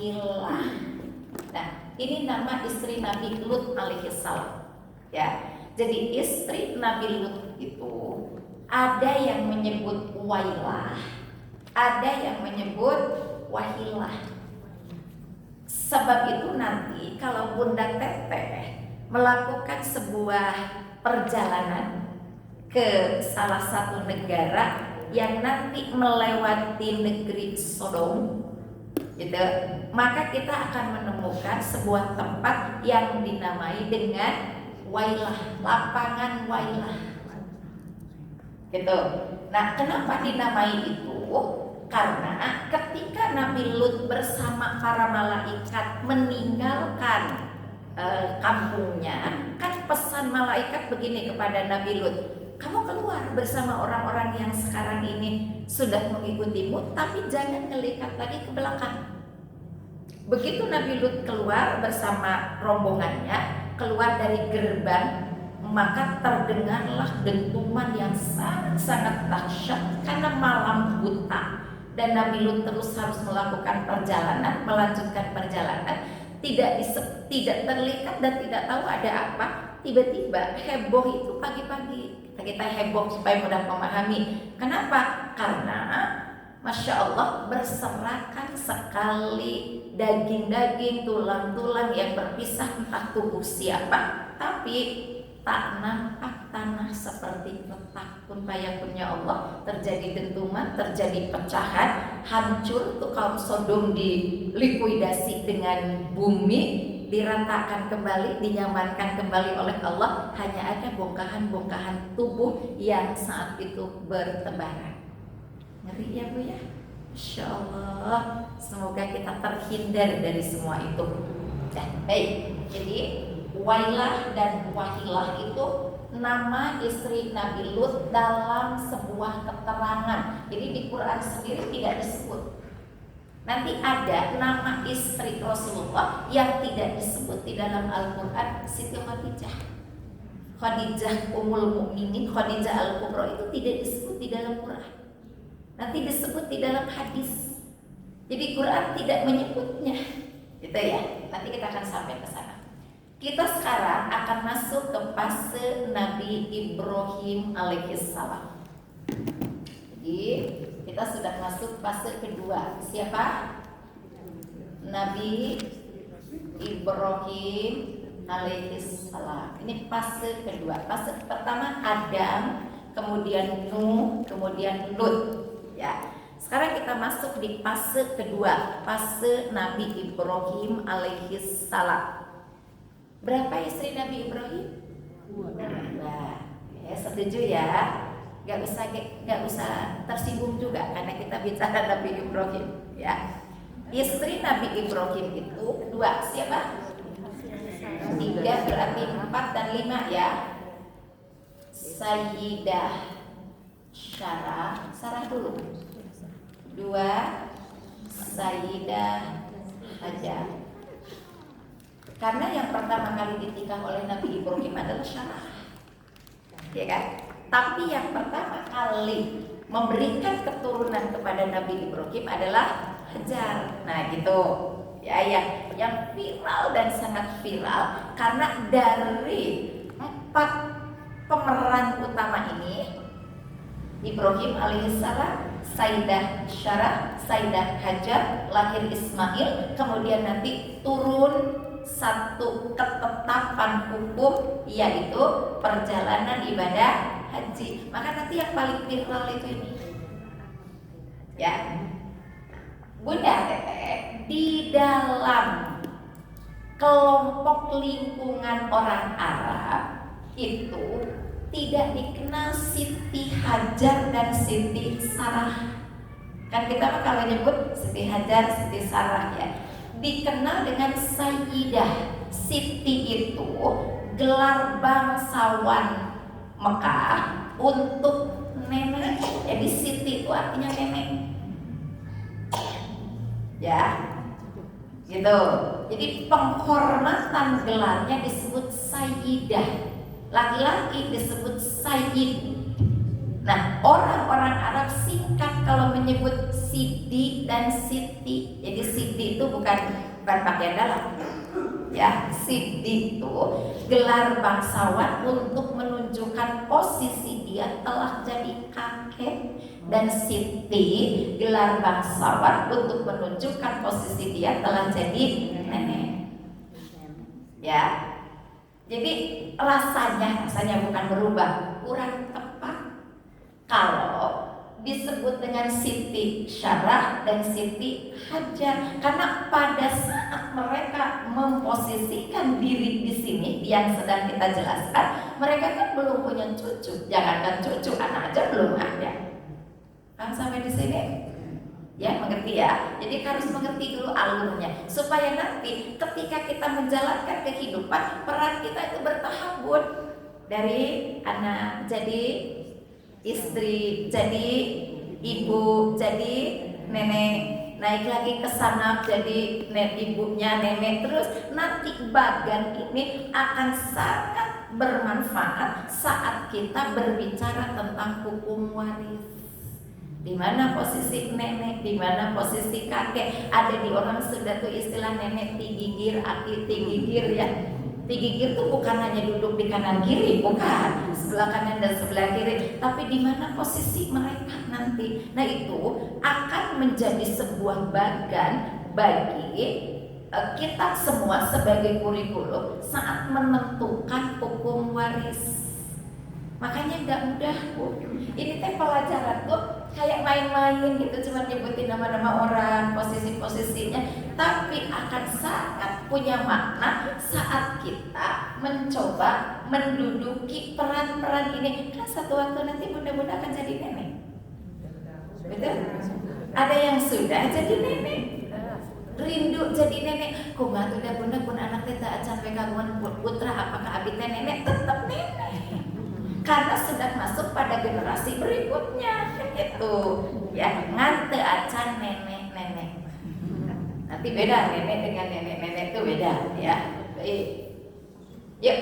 Wahilah. Nah, ini nama istri Nabi Lut alaihissalam. Ya, jadi istri Nabi Lut itu ada yang menyebut Wailah, ada yang menyebut Wahilah. Sebab itu nanti kalau Bunda Teteh melakukan sebuah perjalanan ke salah satu negara yang nanti melewati negeri Sodom, gitu, maka kita akan menemukan sebuah tempat yang dinamai dengan Wailah, lapangan Wailah, gitu. Nah, kenapa dinamai itu? Karena ketika Nabi Lut bersama para malaikat meninggalkan kampungnya, kan pesan malaikat begini kepada Nabi Lut, kamu keluar bersama orang-orang yang sekarang ini sudah mengikutimu, tapi jangan ngelihat lagi ke belakang. Begitu Nabi Lut keluar bersama rombongannya, keluar dari gerbang, maka terdengarlah dentuman yang sangat-sangat dahsyat karena malam buta. Dan Nabi Lut terus harus melakukan perjalanan, melanjutkan perjalanan, tidak terlihat dan tidak tahu ada apa. Tiba-tiba heboh itu pagi-pagi. Kita heboh supaya mudah memahami. Kenapa? Karena Masya Allah berserakan sekali daging-daging, tulang-tulang yang berpisah, entah tubuh siapa, tapi tak nampak tanah seperti petak pun payakunnya Allah. Terjadi dentuman, terjadi pecahan, hancur tuh kaum Sodom, dilikuidasi dengan bumi, diratakan kembali, dinyamankan kembali oleh Allah. Hanya ada bongkahan-bongkahan tubuh yang saat itu bertebaran. Ngeri ya Bu ya? Insya Allah semoga kita terhindar dari semua itu. Baik, jadi Wailah dan Wahilah itu nama istri Nabi Lut dalam sebuah keterangan. Jadi di Quran sendiri tidak disebut. Nanti ada nama istri Rasulullah yang tidak disebut di dalam Al-Quran, Siti Khadijah. Khadijah Ummul Mukminin, Khadijah Al-Kubra itu tidak disebut di dalam Quran. Nanti disebut di dalam hadis. Jadi Quran tidak menyebutnya, gitu ya. Nanti kita akan sampai ke sana. Kita sekarang akan masuk ke fase Nabi Ibrahim alaihissalam. Jadi kita sudah masuk fase kedua. Siapa? Nabi Ibrahim alaihissalam. Ini fase kedua. Fase pertama Adam, kemudian Nuh, kemudian Lut. Ya. Sekarang kita masuk di fase kedua, fase Nabi Ibrahim alaihissalam. Berapa istri Nabi Ibrahim? 2. Ya, setuju ya? Gak usah tersinggung juga karena kita bicara Nabi Ibrahim, ya. Istri Nabi Ibrahim itu 2. Siapa? 3 berarti 4 dan 5 ya. Sayyidah Sarah dulu. 2 Sayyidah Hajar. Karena yang pertama kali dinikah oleh Nabi Ibrahim adalah Sarah, ya kan? Tapi yang pertama kali memberikan keturunan kepada Nabi Ibrahim adalah Hajar. Nah gitu, ya yang viral dan sangat viral karena dari 4 pemeran utama ini, Ibrahim alaihissalam, Sayyidah Sarah, Sayyidah Hajar, lahir Ismail, kemudian nanti turun satu ketetapan hukum, yaitu perjalanan ibadah haji. Maka nanti yang paling viral itu ini, ya Bunda Teteh, di dalam kelompok lingkungan orang Arab itu tidak dikenal Siti Hajar dan Siti Sarah. Kan kita kalau nyebut Siti Hajar, Siti Sarah ya, dikenal dengan Sayyidah. Siti itu gelar bangsawan Mekah untuk nenek. Jadi Siti itu artinya nenek, ya gitu. Jadi penghormatan gelarnya disebut Sayyidah, laki-laki disebut Sayyid. Nah, orang-orang Arab singkat kalau menyebut Sidi dan Siti. Jadi Sidi itu bukan pakaian dalam. Ya, Sidi itu gelar bangsawan untuk menunjukkan posisi dia telah jadi kakek, dan Siti gelar bangsawan untuk menunjukkan posisi dia telah jadi nenek. Ya. Jadi rasanya bukan berubah, kurang tepat kalau disebut dengan Siti Syarah dan Siti Hajar, karena pada saat mereka memposisikan diri di sini yang sedang kita jelaskan, mereka kan belum punya cucu, jangankan cucu, anak aja belum ada. Kan sampai di sini? Ya, mengerti ya. Jadi harus mengerti dulu alurnya supaya nanti ketika kita menjalankan kehidupan, peran kita itu bertahap, Bun. Dari anak jadi istri, jadi ibu, jadi nenek, naik lagi ke sana jadi ibunya nenek, terus nanti bagan ini akan sangat bermanfaat saat kita berbicara tentang hukum waris. Di mana posisi nenek, di mana posisi kakek. Ada di orang Sunda tuh istilah nenek tigigir, aki tigigir ya. Tigigir tuh bukan hanya duduk di kanan kiri, bukan sebelah kanan dan sebelah kiri, tapi di mana posisi mereka nanti. Nah, itu akan menjadi sebuah bagan bagi kita semua sebagai kurikulum saat menentukan hukum waris. Makanya nggak mudah, Bu. Ini teh pelajaran tuh kayak main-main gitu, cuma nyebutin nama-nama orang, posisi-posisinya, tapi akan sangat punya makna saat kita mencoba menduduki peran-peran ini. Kan satu waktu nanti bunda-bunda akan jadi nenek, betul? Ada yang sudah jadi nenek, rindu jadi nenek. Kumaha udah bunda pun anak teh acan kagungan putra, apakah abi teh nenek? Tetap nenek. Karena sudah masuk pada generasi berikutnya, gitu ya. Ngante acan nenek-nenek. Nanti beda nenek dengan nenek-nenek itu beda ya. Yuk,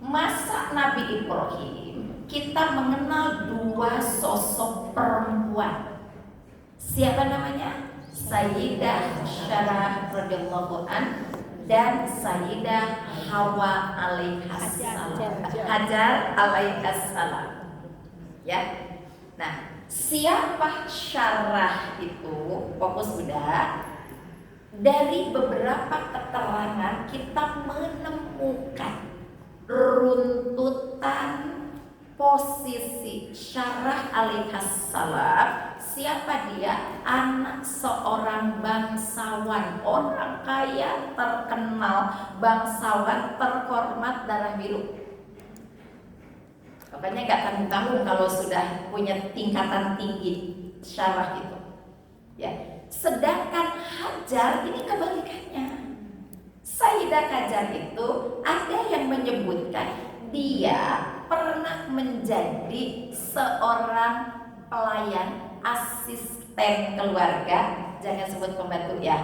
masa Nabi Ibrahim kita mengenal dua sosok perempuan. Siapa namanya? Sayyidah Syarah radhiyallahu an dan Sayyidah Hawa alaihassalam, Hajar alaihassalam. Ya. Nah, siapa Syarah itu? Fokus udah. Dari beberapa keterangan kita menemukan runtutan posisi Syarah alaihassalam. Siapa dia? Anak seorang bangsawan, orang kaya, terkenal, bangsawan terhormat, darah biru. Pokoknya gak tanggung-tanggung kalau sudah punya tingkatan tinggi Syarah itu. Ya. Sedangkan Hajar ini kebalikannya. Sayyidah Hajar itu ada yang menyebutkan dia pernah menjadi seorang pelayan, asisten keluarga, jangan sebut pembantu ya,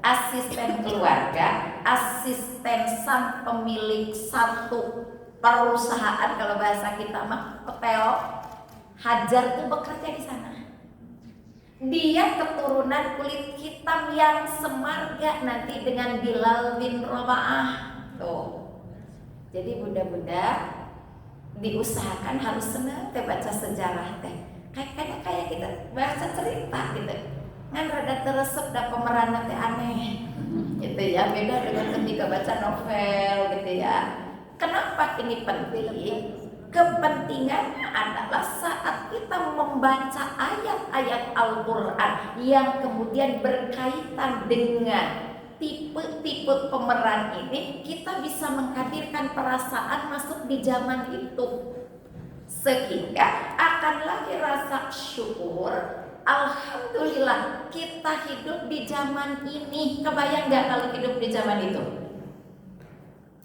asisten keluarga, asisten sang pemilik satu perusahaan, kalau bahasa kita mah hotel. Hajar tuh bekerja di sana. Dia keturunan kulit hitam yang semarga nanti dengan Bilal bin Rabah. Tuh. Jadi bunda-bunda diusahakan harus senang teh baca sejarah teh. Kayak kita baca cerita gitu. Ngan rada teresep da pemeran teh aneh. Gitu ya, beda dengan ketika baca novel gitu ya. Kenapa ini penting? Kepentingannya adalah saat kita membaca ayat-ayat Al-Quran yang kemudian berkaitan dengan tipe-tipe pemeran ini, kita bisa menghadirkan perasaan masuk di zaman itu, sehingga akan lagi rasa syukur. Alhamdulillah kita hidup di zaman ini. Kebayang gak kalau hidup di zaman itu?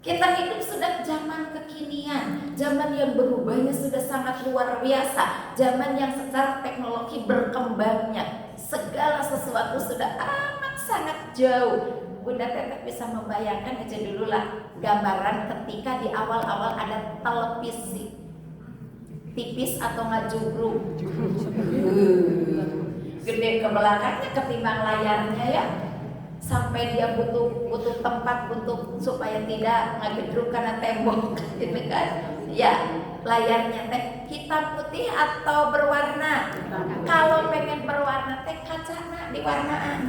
Kita hidup sudah zaman kekinian, zaman yang berubahnya sudah sangat luar biasa, zaman yang secara teknologi berkembangnya, segala sesuatu sudah amat sangat jauh. Bunda Teteh bisa membayangkan aja dulu lah gambaran ketika di awal-awal ada televisi. tipis atau nggak jubruk? Gede ke belakangnya ketimbang layarnya ya. Sampai dia butuh tempat untuk supaya tidak ngegedruk karena tembok gitu kan. Ya, layarnya teh hitam putih atau berwarna. Kalau pengen berwarna teh kacana diwarnaan.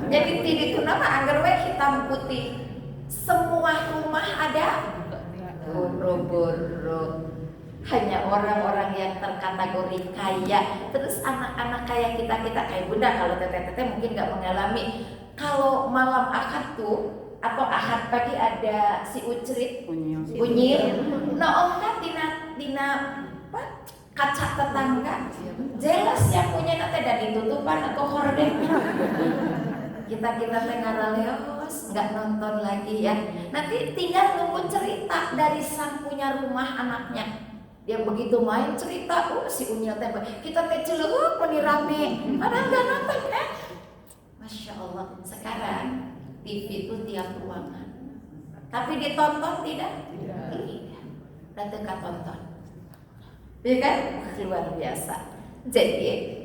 Jadi tidak itu nama anggar we hitam putih. Semua rumah ada buru-buru. Hanya orang-orang yang terkategori kaya. Terus anak-anak kaya kita kayak bunda. Kalau teteh-teteh mungkin nggak mengalami. Kalau malam akad tuh atau ahad pagi ada si ucrit unyil noongna dina apa kaca tetangga jelas yang punya nanti dan ditutupan atau horden kita teh ngaraleos nggak nonton lagi ya. Nanti tinggal nunggu cerita dari sang punya rumah anaknya. Dia begitu main cerita, si unyil teh kita teh celup meni rame padahal nggak nonton kan. Masya Allah, sekarang TV itu tiap ruangan. Tapi ditonton tidak? Iya. Dan dekat tonton. Iya kan? Luar biasa. Jadi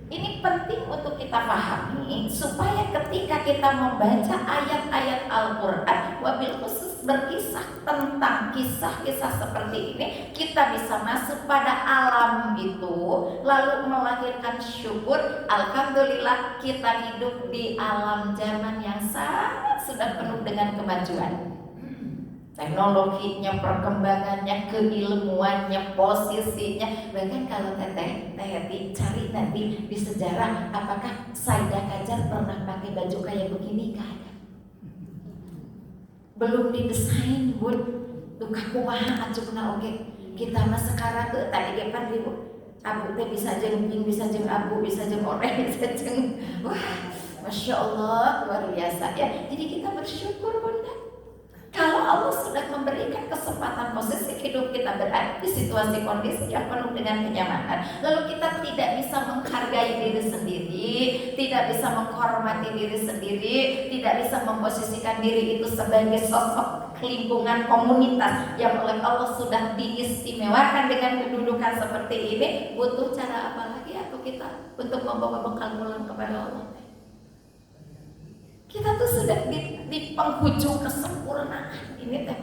ini penting untuk kita pahami supaya ketika kita membaca ayat-ayat Al-Quran, wabil khusus berkisah tentang kisah-kisah seperti ini, kita bisa masuk pada alam itu, lalu melahirkan syukur. Alhamdulillah kita hidup di alam zaman yang sangat sudah penuh dengan kemajuan. Teknologinya, perkembangannya, keilmuannya, posisinya. Bahkan kalau teteh cari nanti di sejarah, apakah Saidah Kajar pernah pakai baju kayak begini? Gak ada. Belum didesain bun. Tukah kumaha acukna oke. Kita mah sekarang tuh tadi depan ribu. Abu teh bisa jeung pink, bisa jeung abu, bisa jeung oranye, bisa jeung wah, Masya Allah luar biasa ya. Jadi kita bersyukur bunda. Kalau Allah sudah memberikan kesempatan posisi hidup kita berada di situasi kondisi yang penuh dengan kenyamanan, lalu kita tidak bisa menghargai diri sendiri, tidak bisa menghormati diri sendiri, tidak bisa memposisikan diri itu sebagai sosok lingkungan komunitas yang oleh Allah sudah diistimewakan dengan kedudukan seperti ini, butuh cara apa lagi atau kita untuk membawa bekal pulang kepada Allah? Kita tuh sudah di penghujung kesempurnaan ini teh.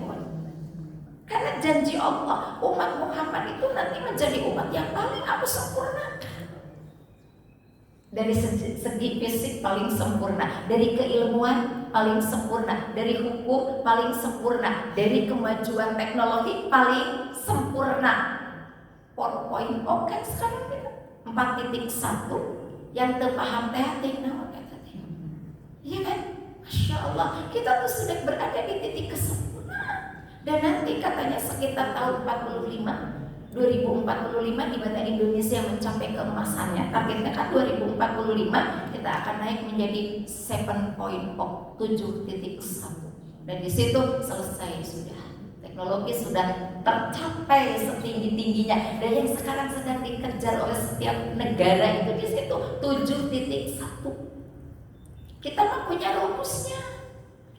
Karena janji Allah umat Muhammad itu nanti menjadi umat yang paling aku sempurnakan. Dari segi fisik paling sempurna, dari keilmuan paling sempurna, dari hukum paling sempurna, dari kemajuan teknologi paling sempurna. 4.0 kan sekarang kita 4.1 yang terpaham teh naon eta teh. Iya kan? Masya Allah, kita tuh sudah berada di titik kesempurnaan. Dan nanti katanya sekitar tahun 2045 di mana Indonesia mencapai keemasannya. Targetnya kan 2045 kita akan naik menjadi 7.1. Dan di situ selesai sudah. Teknologi sudah tercapai setinggi-tingginya. Dan yang sekarang sedang dikejar oleh setiap negara itu di situ 7.1. Kita mah punya rumusnya.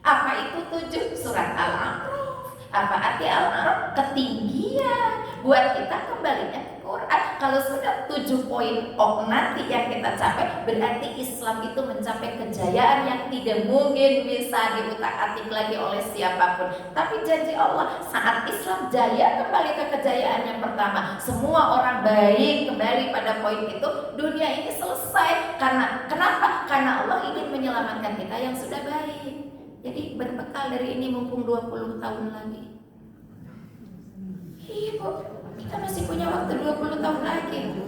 Apa itu 7? Surat Al-A'raf. Apa arti Al-A'raf? Ketinggian. Buat kita kembalinya ke Quran. Kalau sudah 7.0 nanti yang kita capai, berarti Islam itu mencapai kejayaan yang tidak mungkin bisa diutak-atik lagi oleh siapapun. Tapi janji Allah, saat Islam jaya kembali ke kejayaan yang pertama, semua orang baik kembali pada poin itu, dunia ini selesai. Karena kenapa? Karena Allah ingin menyelamatkan kita yang sudah baik. Jadi berbekal dari ini mumpung 20 tahun lagi. Iya Bu, kita masih punya waktu 20 tahun lagi.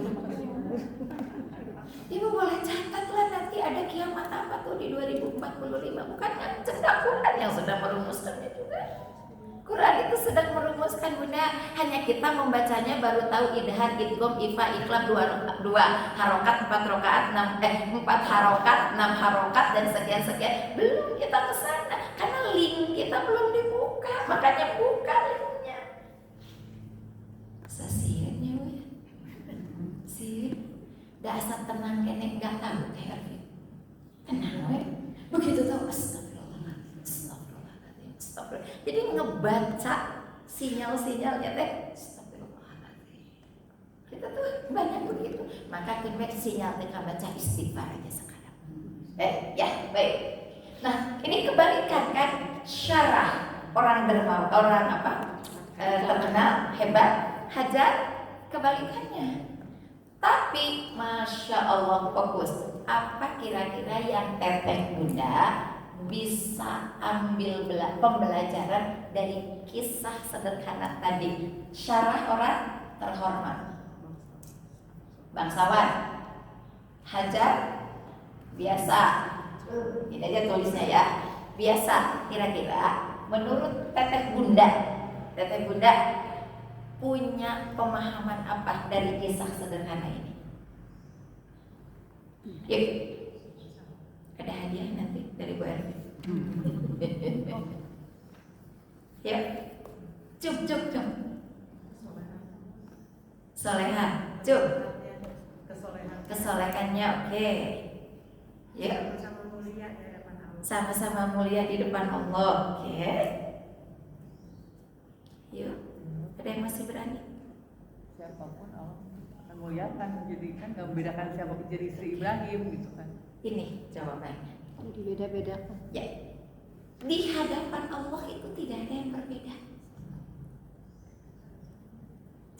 Ibu boleh catatlah nanti ada kiamat apa tuh di 2045. Bukan kan cerdas Quran yang sudah merumuskannya juga. Quran itu sedang merumuskan bunda. Hanya kita membacanya baru tahu idhar, idgham, ifa, iqlab 2 harokat 4 rakaat 4 harokat 6 harokat dan sekian. Belum kita kesana karena link kita belum dibuka. Makanya buka linknya. Sasirnya ya. Sih. Dasar tenang kene enggak tahu teh Arfi. Tenang we. Begitu tahu astagfirullah. Jadi ngebaca sinyal-sinyalnya teh astagfirullahaladzim. banyak begitu. Maka kita sinyal dengan baca istighfar aja sekarang. Ya baik. Nah ini kebalikan kan, Syarah orang dermawan, orang terkenal, hebat. Hajar kebalikannya. Tapi Masya Allah fokus. Apa kira-kira yang Teteh Bunda bisa ambil pembelajaran dari kisah sederhana tadi? Syarah orang terhormat, bangsawan. Hajar biasa. Ini aja tulisnya ya. Biasa. Kira-kira menurut Teteh Bunda punya pemahaman apa dari kisah sederhana ini? Yuk, ada hadiah nanti dari Bu Erwin. Yuk, cuk. Solehan, cuk. Kesolehannya oke. Yuk, sama-sama mulia di depan Allah. Oke. Yuk. Ada yang masih berani? Siapapun Allah akan muliakan, jadi kan gak membedakan siapa jadi istri Ibrahim gitu kan. Ini jawabannya. Jadi beda-bedakan. Ya, di hadapan Allah itu tidak ada yang berbeda.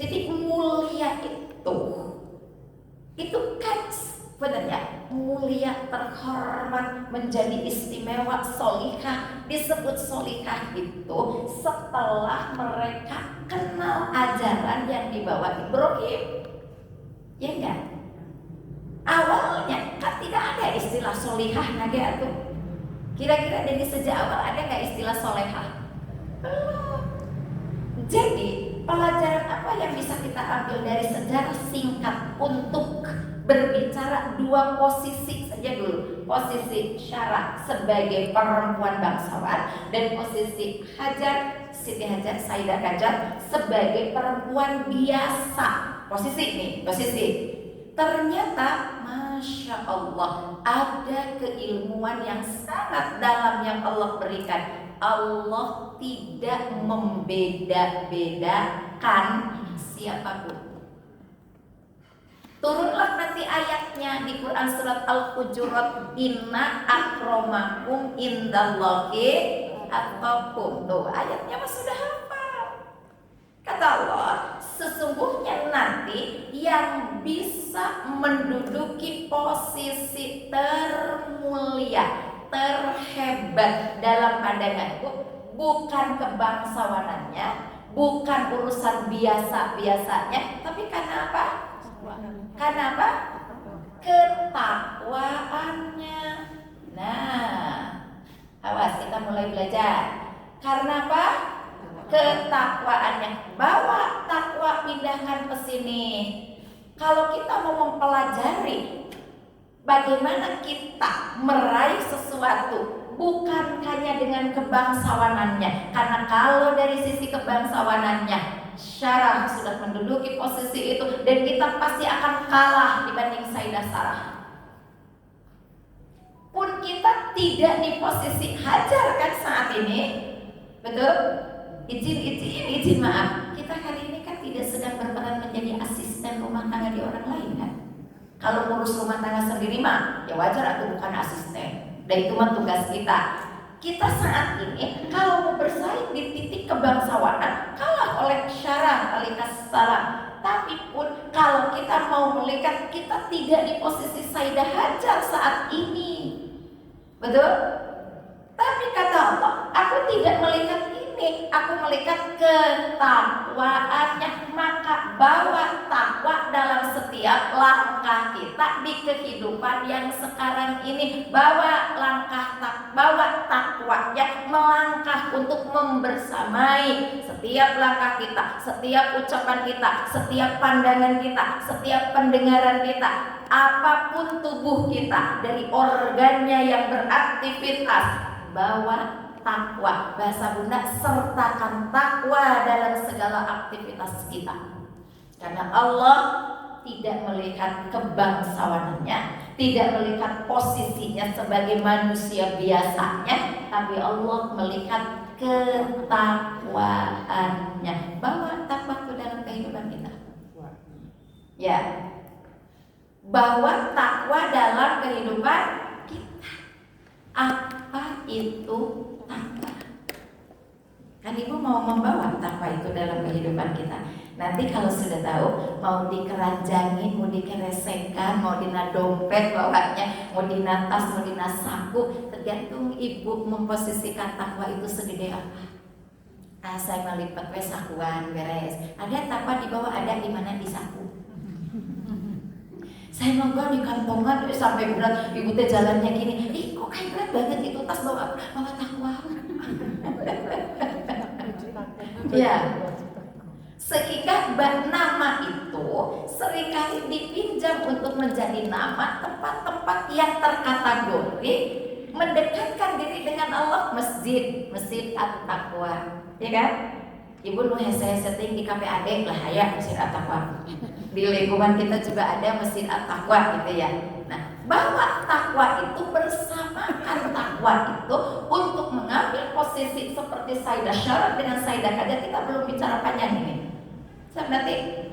Jadi mulia itu kan sebenarnya mulia, terhormat, menjadi istimewa, solihah. Disebut solihah itu setelah mereka kenal ajaran yang dibawa Ibrahim. Ya enggak? Awalnya kan tidak ada istilah solihah naga tuh. Kira-kira dari sejak awal ada nggak istilah solehah? Belum. Jadi pelajaran apa yang bisa kita ambil dari sejarah singkat untuk berbicara dua posisi saja dulu? Posisi Syarah sebagai perempuan bangsawan dan posisi Siti Hajar Sayyidah Hajar sebagai perempuan biasa. Posisi. Ternyata Masya Allah ada keilmuan yang sangat dalam yang Allah berikan. Allah tidak membeda-bedakan siapapun. Turunlah nanti ayatnya di Quran surat Al-Hujurat, inna akramakum indallahi atqakum. Tuh ayatnya mas sudah hafal. Kata Allah, sesungguhnya nanti yang bisa menduduki posisi termulia, terhebat dalam pandanganku bukan kebangsawanannya, bukan urusan biasa-biasanya, tapi karena apa? Karena apa? Ketakwaannya. Nah, awas kita mulai belajar. Karena apa? Ketakwaannya. Bawa takwa, pindahkan ke sini. Kalau kita mau mempelajari bagaimana kita meraih sesuatu, bukan hanya dengan kebangsawanannya. Karena kalau dari sisi kebangsawanannya Syarah sudah menduduki posisi itu, dan kita pasti akan kalah dibanding Sayyidah Sarah. Pun kita tidak di posisi Hajar kan saat ini, betul? Izin maaf, kita hari ini kan tidak sedang berperan menjadi asisten rumah tangga di orang lain kan? Kalau ngurus rumah tangga sendiri mah ya wajar, aku bukan asisten, dan itu mah tugas kita. Kita saat ini kalau mau bersaing di titik kebangsawanan kalah oleh Syarah alaihissalam. Tapi pun kalau kita mau melihat, kita tidak di posisi Sayyidah Hajar saat ini, betul? Tapi kata Allah, aku tidak melihat ini, aku melihat ketakwaannya. Maka bawa takwa dalam setiap langkah kita di kehidupan yang sekarang ini. Bawa takwanya, melangkah untuk membersamai setiap langkah kita, setiap ucapan kita, setiap pandangan kita, setiap pendengaran kita, apapun tubuh kita, dari organnya yang beraktivitas. Bawa takwa, bahasa Bunda, sertakan takwa dalam segala aktivitas kita. Karena Allah tidak melihat kebangsawanannya, tidak melihat posisinya sebagai manusia biasanya, tapi Allah melihat ketakwaannya. Bawa takwa ke dalam kehidupan kita. Ya, bahwa takwa dalam kehidupan kita. Apa itu takwa? Kan Ibu mau membawa takwa itu dalam kehidupan kita. Nanti kalau sudah tahu, mau dikeranjangin, mau dikeresekan, mau dina dompet bawahnya, mau dina tas, mau dina saku, tergantung Ibu memposisikan takwa itu segede apa. Saya melipat sakuan beres. Ada takwa di bawah, ada di mana di saku. Saya mangga di kantongan sampai berat, Ibu teh jalannya gini. Kok kayak berat banget itu tas bawa takwa. Ya. Sehingga nama itu seringkali dipinjam untuk menjadi nama tempat-tempat yang terkategori mendekatkan diri dengan Allah. Masjid At-Taqwa, ya kan? Ibu nu hese setting di KPAD lah ya Masjid At-Taqwa. Di lingkungan kita juga ada Masjid At-Taqwa gitu ya. Nah, bahwa takwa itu bersamaan takwa itu untuk mengambil posisi seperti Sayyidah Syarah dengan Sayyidah Hajar. Kita belum bicara panjang ini. Nanti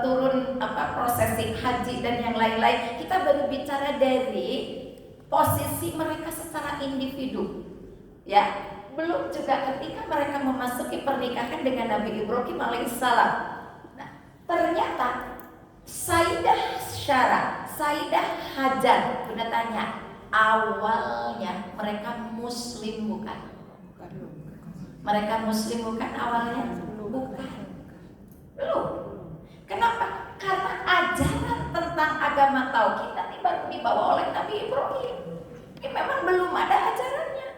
turun prosesi haji dan yang lain-lain, kita baru bicara dari posisi mereka secara individu, ya. Belum juga ketika mereka memasuki pernikahan dengan Nabi Ibrahim alaihissalam. Nah, ternyata Sayyidah Syarah, Sayyidah Hajar, sudah tanya, awalnya mereka Muslim bukan? Mereka Muslim bukan awalnya? Bukan. Belum. Kenapa? Karena ajaran tentang agama tauhid tadi baru dibawa oleh Nabi Ibrahim. Ini memang belum ada ajarannya.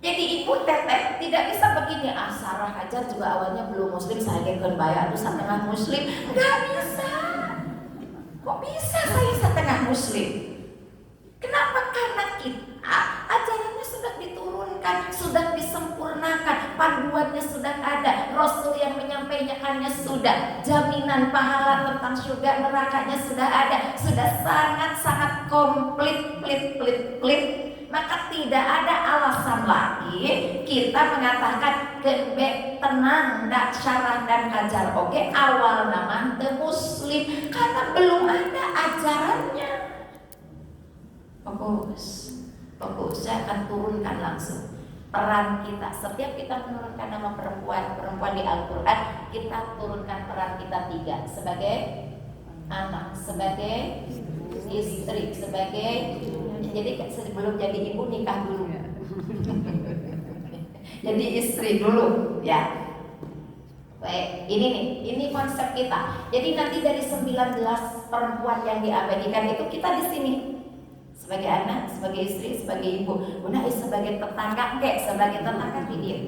Jadi Ibu teteh tidak bisa begini. Sarah Hajar juga awalnya belum Muslim, saya gekeun bayar tuh setengah Muslim. Enggak bisa. Kok bisa saya setengah Muslim? Kenapa? Karena kita ajarannya sudah diturunkan, sudah disempurnakan, panduannya sudah ada, Rasul yang menyampaikannya sudah, jaminan pahala tentang surga nerakanya sudah ada, sudah sangat-sangat komplit, plit. Maka tidak ada alasan lagi kita mengatakan kebe tenang dak Syarah dan Hajar oke awal nama Muslim karena belum ada ajarannya. Fokus, saya akan turunkan langsung peran kita. Setiap kita menurunkan nama perempuan di Al-Quran, kita turunkan peran kita 3. Sebagai anak, sebagai istri, sebagai, jadi sebelum jadi ibu nikah dulu. Jadi istri dulu, ya. Baik, ini konsep kita. Jadi nanti dari 19 perempuan yang diabadikan itu kita di sini. Sebagai anak, sebagai istri, sebagai ibu. Bunda sebagai tetangga, enggak, sebagai tetangga dia.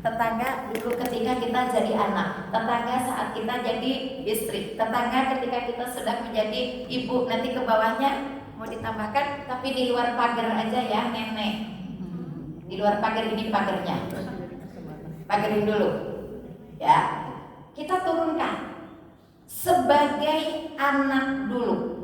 Tetangga dulu ketika kita jadi anak, tetangga saat kita jadi istri, tetangga ketika kita sudah menjadi ibu. Nanti ke bawahnya mau ditambahkan, tapi di luar pagar aja ya nenek. Di luar pagar ini pagarnya. Pagarin dulu. Ya. Kita turunkan sebagai anak dulu.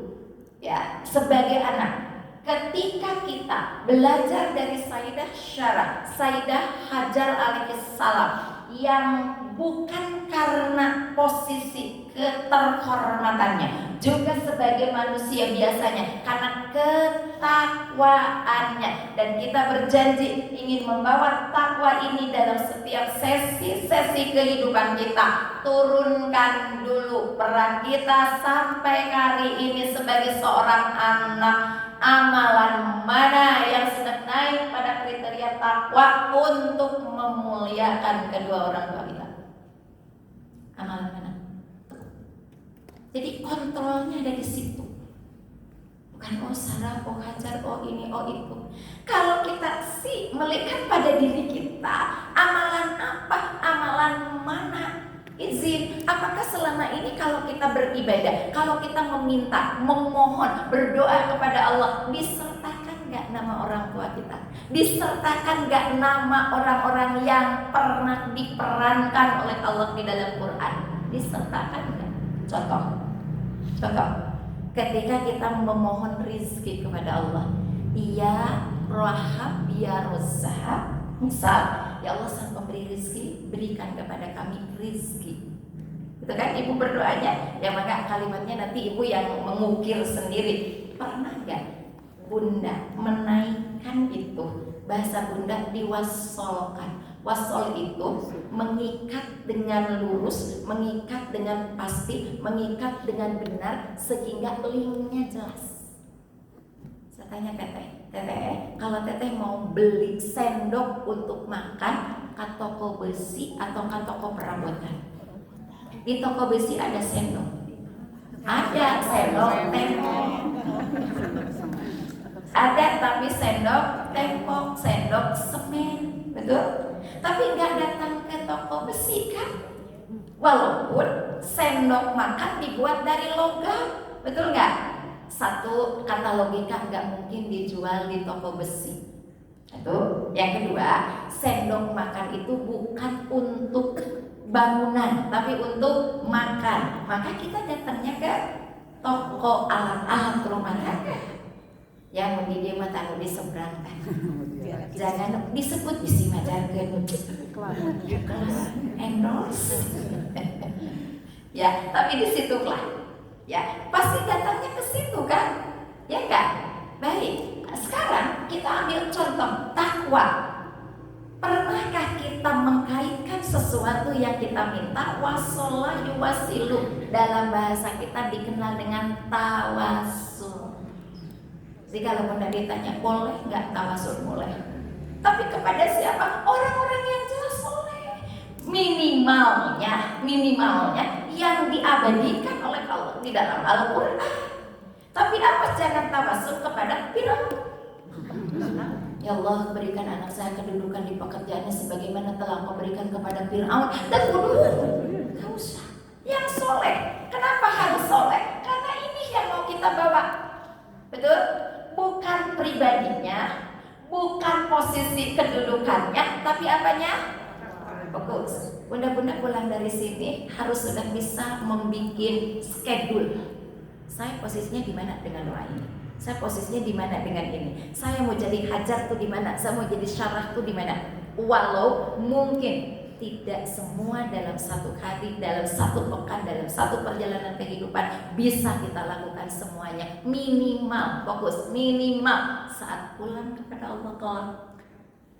Ya, sebagai anak. Ketika kita belajar dari Sayyidah Syarah, Sayyidah Hajar alaihissalam yang bukan karena posisi keterhormatannya, juga sebagai manusia biasanya karena ketakwaannya, dan kita berjanji ingin membawa takwa ini dalam setiap sesi-sesi kehidupan kita. Turunkan dulu peran kita sampai hari ini sebagai seorang anak. Amalan mana yang sudah naik pada kriteria takwa untuk memuliakan kedua orang tua kita? Amalan mana? Jadi kontrolnya ada di situ. Bukan Sarah, Hajar, ini, itu. Kalau kita melihat pada diri kita, amalan apa? Amalan mana? Izin, apakah selama ini kalau kita beribadah, kalau kita meminta, memohon, berdoa kepada Allah, disertakan gak nama orang tua kita? Disertakan gak nama orang-orang yang pernah diperankan oleh Allah di dalam Quran? Disertakan gak? Contoh, ketika kita memohon rizki kepada Allah, ya Rahab, ya Razzaq, misal, ya Allah sang pemberi rizki, berikan kepada kami rizki. Itu kan ibu berdoanya. Ya maka kalimatnya nanti ibu yang mengukir sendiri. Pernah nggak bunda menaikkan itu? Bahasa bunda diwasolkan. Wasol itu mengikat dengan lurus, mengikat dengan pasti, mengikat dengan benar sehingga linknya jelas. Saya tanya teteh, kalau teteh mau beli sendok untuk makan ke toko besi atau ke toko perabotan? Di toko besi ada sendok, ada sendok tembok, ada tapi sendok tembok, sendok semen, betul? Tapi nggak datang ke toko besi kan? Walaupun sendok makan dibuat dari logam, betul nggak? Satu kata logika, nggak mungkin dijual di toko besi. Itu. Yang kedua, sendok makan itu bukan untuk bangunan, tapi untuk makan. Maka kita datangnya ke toko alat-alat rumah tangga. Yang mau di dia mah taruh di seberang kan. Jangan disebut bisi majarkeun endorse. Ya, tapi di situ lah. Ya, pasti datangnya ke situ kan? Ya enggak? Baik. Sekarang kita ambil contoh takwa. Pernahkah kita mengkaitkan sesuatu yang kita minta? Wasolah yuwasilu, dalam bahasa kita dikenal dengan tawasul. Jadi kalau bunda ditanya boleh nggak tawasul, boleh. Tapi kepada siapa? Orang-orang yang jelas boleh. Minimalnya yang diabadikan oleh Allah di dalam Al-Quran. Tapi apa? Jangan tawasul kepada Firaun. Ya Allah, berikan anak saya kedudukan di pekerjaannya sebagaimana telah Kau berikan kepada Firaun dan Gak usah. Yang soleh. Kenapa harus soleh? Karena ini yang mau kita bawa. Betul? Bukan pribadinya, bukan posisi kedudukannya, tapi apanya? Fokus. Bunda-bunda pulang dari sini harus sudah bisa membuat schedule. Saya posisinya di mana dengan doa ini? Saya posisinya di mana dengan ini? Saya mau jadi hajar tuh di mana? Saya mau jadi syarah tuh di mana? Walau mungkin tidak semua dalam satu hari, dalam satu pekan, dalam satu perjalanan kehidupan bisa kita lakukan semuanya. Minimal fokus, minimal saat pulang kepada Allah kelak.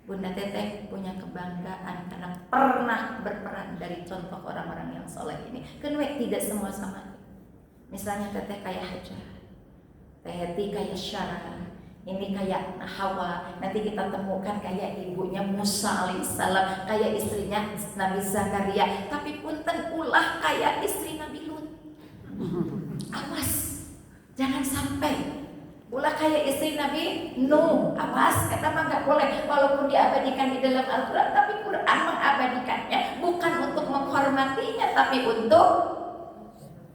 Bunda Teteh punya kebanggaan karena pernah berperan dari contoh orang-orang yang soleh ini. Kenapa tidak semua sama? Misalnya Teteh kayak Hajar, Teh Heti kayak Syarah, ini kayak Hawa. Nanti kita temukan kayak ibunya Musa alaihissalam, kayak istrinya Nabi Zakaria. Tapi punten ulah kayak istri Nabi Lut. Awas, jangan sampai ulah kayak istri Nabi Nuh. Awas, kata mah nggak boleh. Walaupun diabadikan di dalam Al-Quran, tapi Quran mengabadikannya bukan untuk menghormatinya, tapi untuk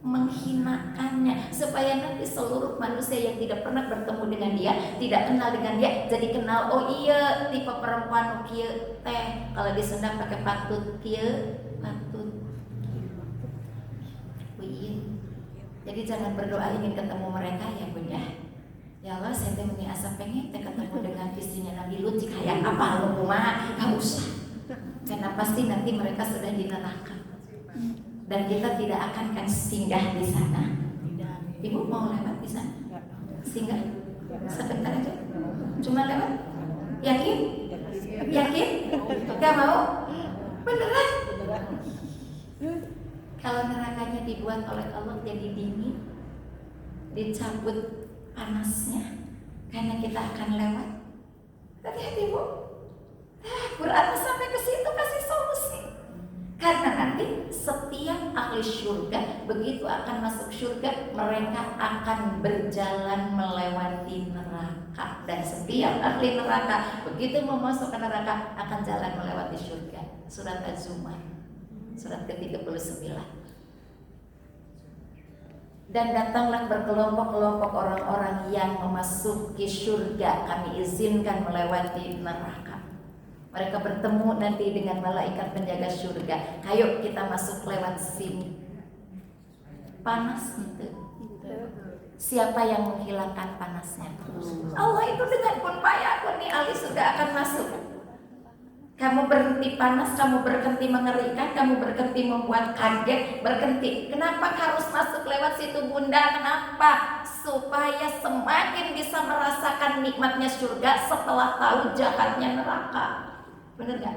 menghinakannya, supaya nanti seluruh manusia yang tidak pernah bertemu dengan dia, tidak kenal dengan dia, jadi kenal. Oh iya, tipe perempuan kieu teh. Kalau di Sunda pakai patut kieu, patut. Oh iya. Jadi jangan berdoa ingin ketemu mereka ya Bunda. Ya Allah, saya teh meni asa pengen teh ketemu dengan istrinya Nabi Lut. Jika yang apa lu kumaha? Enggak usah. Karena pasti nanti mereka sudah di neraka. Dan kita tidak akan singgah di sana. Ibu mau lewat di sana? Singgah? Sebentar aja. Cuma lewat? Yakin? Yakin? Gak mau? Beneran? Kalau nerakanya dibuat oleh Allah jadi dingin, dicabut panasnya, karena kita akan lewat. Hati-hati Bu. Quran sampai ke situ kasih solusi. Karena nanti setiap ahli syurga begitu akan masuk syurga, mereka akan berjalan melewati neraka. Dan setiap ahli neraka begitu mau masuk ke neraka akan jalan melewati syurga. Surat Az-Zumar, surat ke-39. Dan datanglah berkelompok-kelompok orang-orang yang memasuki syurga, kami izinkan melewati neraka. Mereka bertemu nanti dengan malaikat penjaga surga. Ayo kita masuk lewat sini. Panas itu. Siapa yang menghilangkan panasnya? Allah itu dengan kun payakun nih Ali sudah akan masuk. Kamu berhenti panas, kamu berhenti mengerikan, kamu berhenti membuat kaget, berhenti. Kenapa harus masuk lewat situ Bunda? Kenapa? Supaya semakin bisa merasakan nikmatnya surga setelah tahu jahatnya neraka. Bener gak?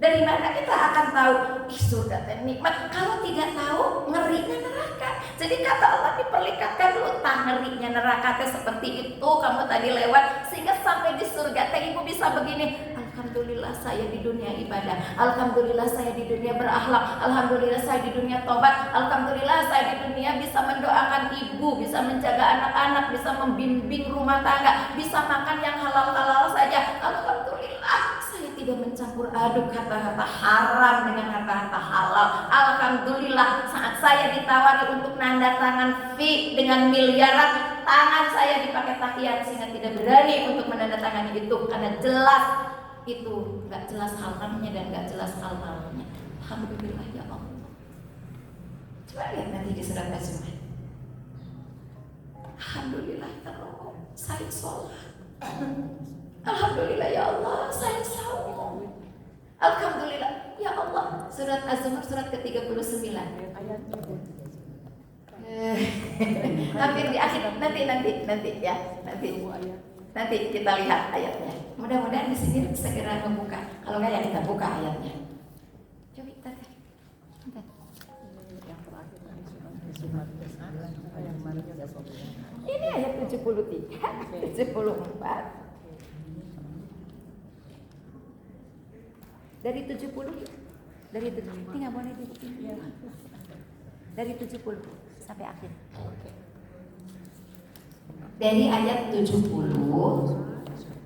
Dari mana kita akan tahu surga dan nikmat kalau tidak tahu ngerinya neraka? Jadi kata Allah diperlihatkan dulu ngerinya neraka seperti itu kamu tadi lewat sehingga sampai di surga ibu bisa begini. Alhamdulillah saya di dunia ibadah. Alhamdulillah saya di dunia berakhlak. Alhamdulillah saya di dunia tobat. Alhamdulillah saya di dunia bisa mendoakan ibu, bisa menjaga anak-anak, bisa membimbing rumah tangga, bisa makan yang halal-halal saja. Alhamdulillah saya tidak mencampur aduk kata-kata haram dengan kata-kata halal. Alhamdulillah saat saya ditawari untuk nanda tangan fee dengan miliaran, tangan saya dipakai tahiyat sehingga tidak berani untuk menandatangani itu karena jelas itu nggak jelas haramnya dan nggak jelas halalnya. Alhamdulillah ya Allah. Coba lihat nanti di surat Az-Zumar. Alhamdulillah ya Allah, saya sholat. Alhamdulillah ya Allah, saya saum. Alhamdulillah ya Allah. Surat Az-Zumar surat ke-39. Hampir di akhir nanti ya nanti kita lihat ayatnya. Mudah-mudahan di sini segera membuka. Kalau nggak ya kita buka ayatnya. Coba kita lihat. Ini ayat 73, 74. Dari 70 tinggal boleh dibuka. Dari 70 sampai akhir. Dari ayat 70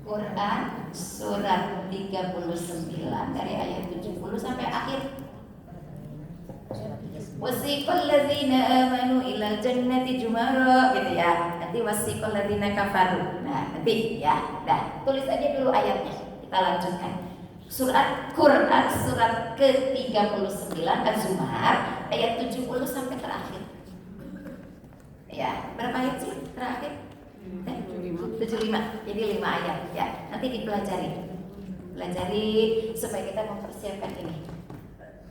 Quran surat 39 dari ayat 70 sampai akhir. Wasiqal ladzina amanu ila jannati jumara gitu ya. Nanti wasiqal ladzina kafaru. Nah, nanti ya. Dah, tulis aja dulu ayatnya. Kita lanjutkan. Surat Quran surat ke-39 Az-Zumar ayat 70 sampai terakhir. Ya, berapa ayat sih terakhir? 75. Jadi 5 ayat ya. Nanti dipelajari. Pelajari supaya kita mempersiapkan ini.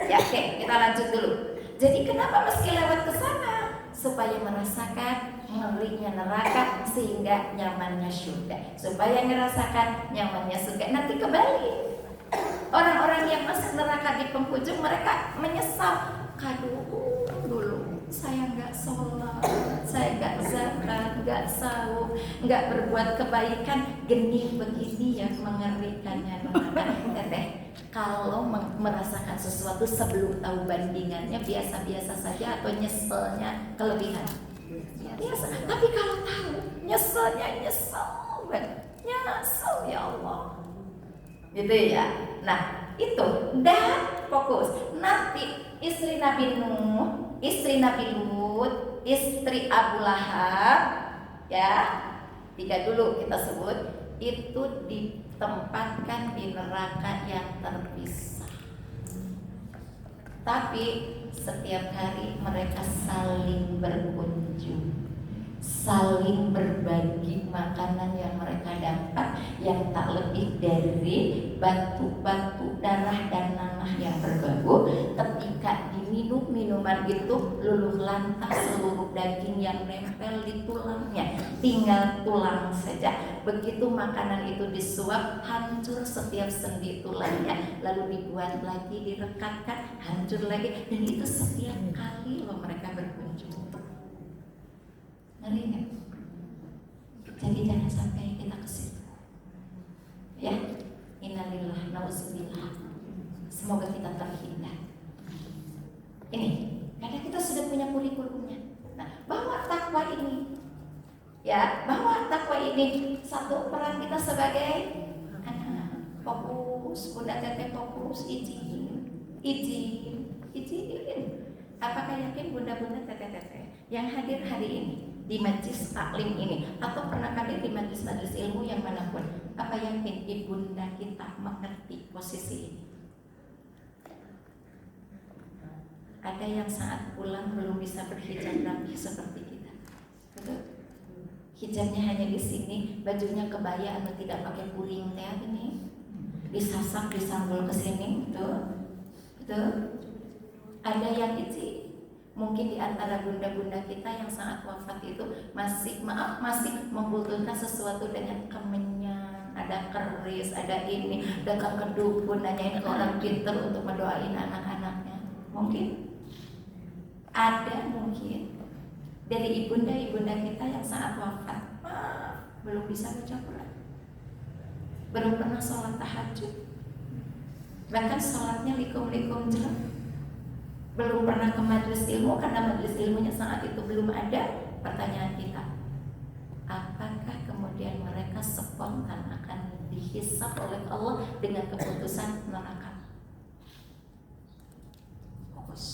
Ya, oke, kita lanjut dulu. Jadi kenapa mesti lewat ke sana? Supaya merasakan ngerinya neraka sehingga nyamannya surga. Supaya ngerasakan nyamannya surga. Nanti kembali. Orang-orang yang masuk neraka di penghujung mereka menyesal. Aduh, dulu saya nggak sholat, saya nggak zakat, nggak saum, nggak berbuat kebaikan, geni begini yang mengerikannya neraka. Teteh, kalau merasakan sesuatu sebelum tahu bandingannya biasa-biasa saja atau nyeselnya kelebihan? Biasa. Tapi kalau tahu, nyeselnya nyesel banget, nyesel ya Allah. Gitu ya. Nah, itu dan fokus. Nanti istri Nabi Nuh, istri Nabi Lut, istri Abu Lahab, ya 3 dulu kita sebut, itu ditempatkan di neraka yang terpisah. Tapi setiap hari mereka saling berkunjung, saling berbagi makanan yang mereka dapat, yang tak lebih dari batu-batu, darah dan nanah yang berbau. Ketika diminum minuman itu, luluh lantas seluruh daging yang nempel di tulangnya, tinggal tulang saja. Begitu makanan itu disuap, hancur setiap sendi tulangnya, lalu dibuat lagi, direkatkan, hancur lagi, dan itu setiap kali loh mereka berkunjung. Ngeri nggak? Jadi jangan sampai kita ke situ. Ya, innalillah, nauzubillah. Semoga kita terhindar. Ini, karena kita sudah punya kurikulumnya. Nah, bawa takwa ini, ya, bawa takwa ini satu peran kita sebagai anak. Fokus, Bunda Teteh fokus, izin. Apakah yakin Bunda-bunda Teteh yang hadir hari ini di majlis taklim ini atau pernah hadir di majlis-majlis ilmu yang manapun, apa yakin ibunda kita mengerti posisi ini? Ada yang saat pulang belum bisa berhijab rapi seperti kita, betul? Hijabnya hanya di sini, bajunya kebaya atau tidak pakai puring teh ini. disasap, disanggul ke sini, betul. Ada yang izin. Mungkin di antara bunda-bunda kita yang sangat wafat itu masih membutuhkan sesuatu dengan kemenyan, ada keris, ada ini, datang ke dukun, nanyain ke orang pintar untuk mendoain anak-anaknya. Mungkin ada, mungkin dari ibunda kita yang sangat wafat, belum bisa baca Quran, belum pernah sholat tahajud, bahkan sholatnya likum-likum jelas. Belum pernah ke majelis ilmu karena majelis ilmunya saat itu belum ada. Pertanyaan kita, apakah kemudian mereka spontan akan dihisab oleh Allah dengan keputusan neraka? Fokus.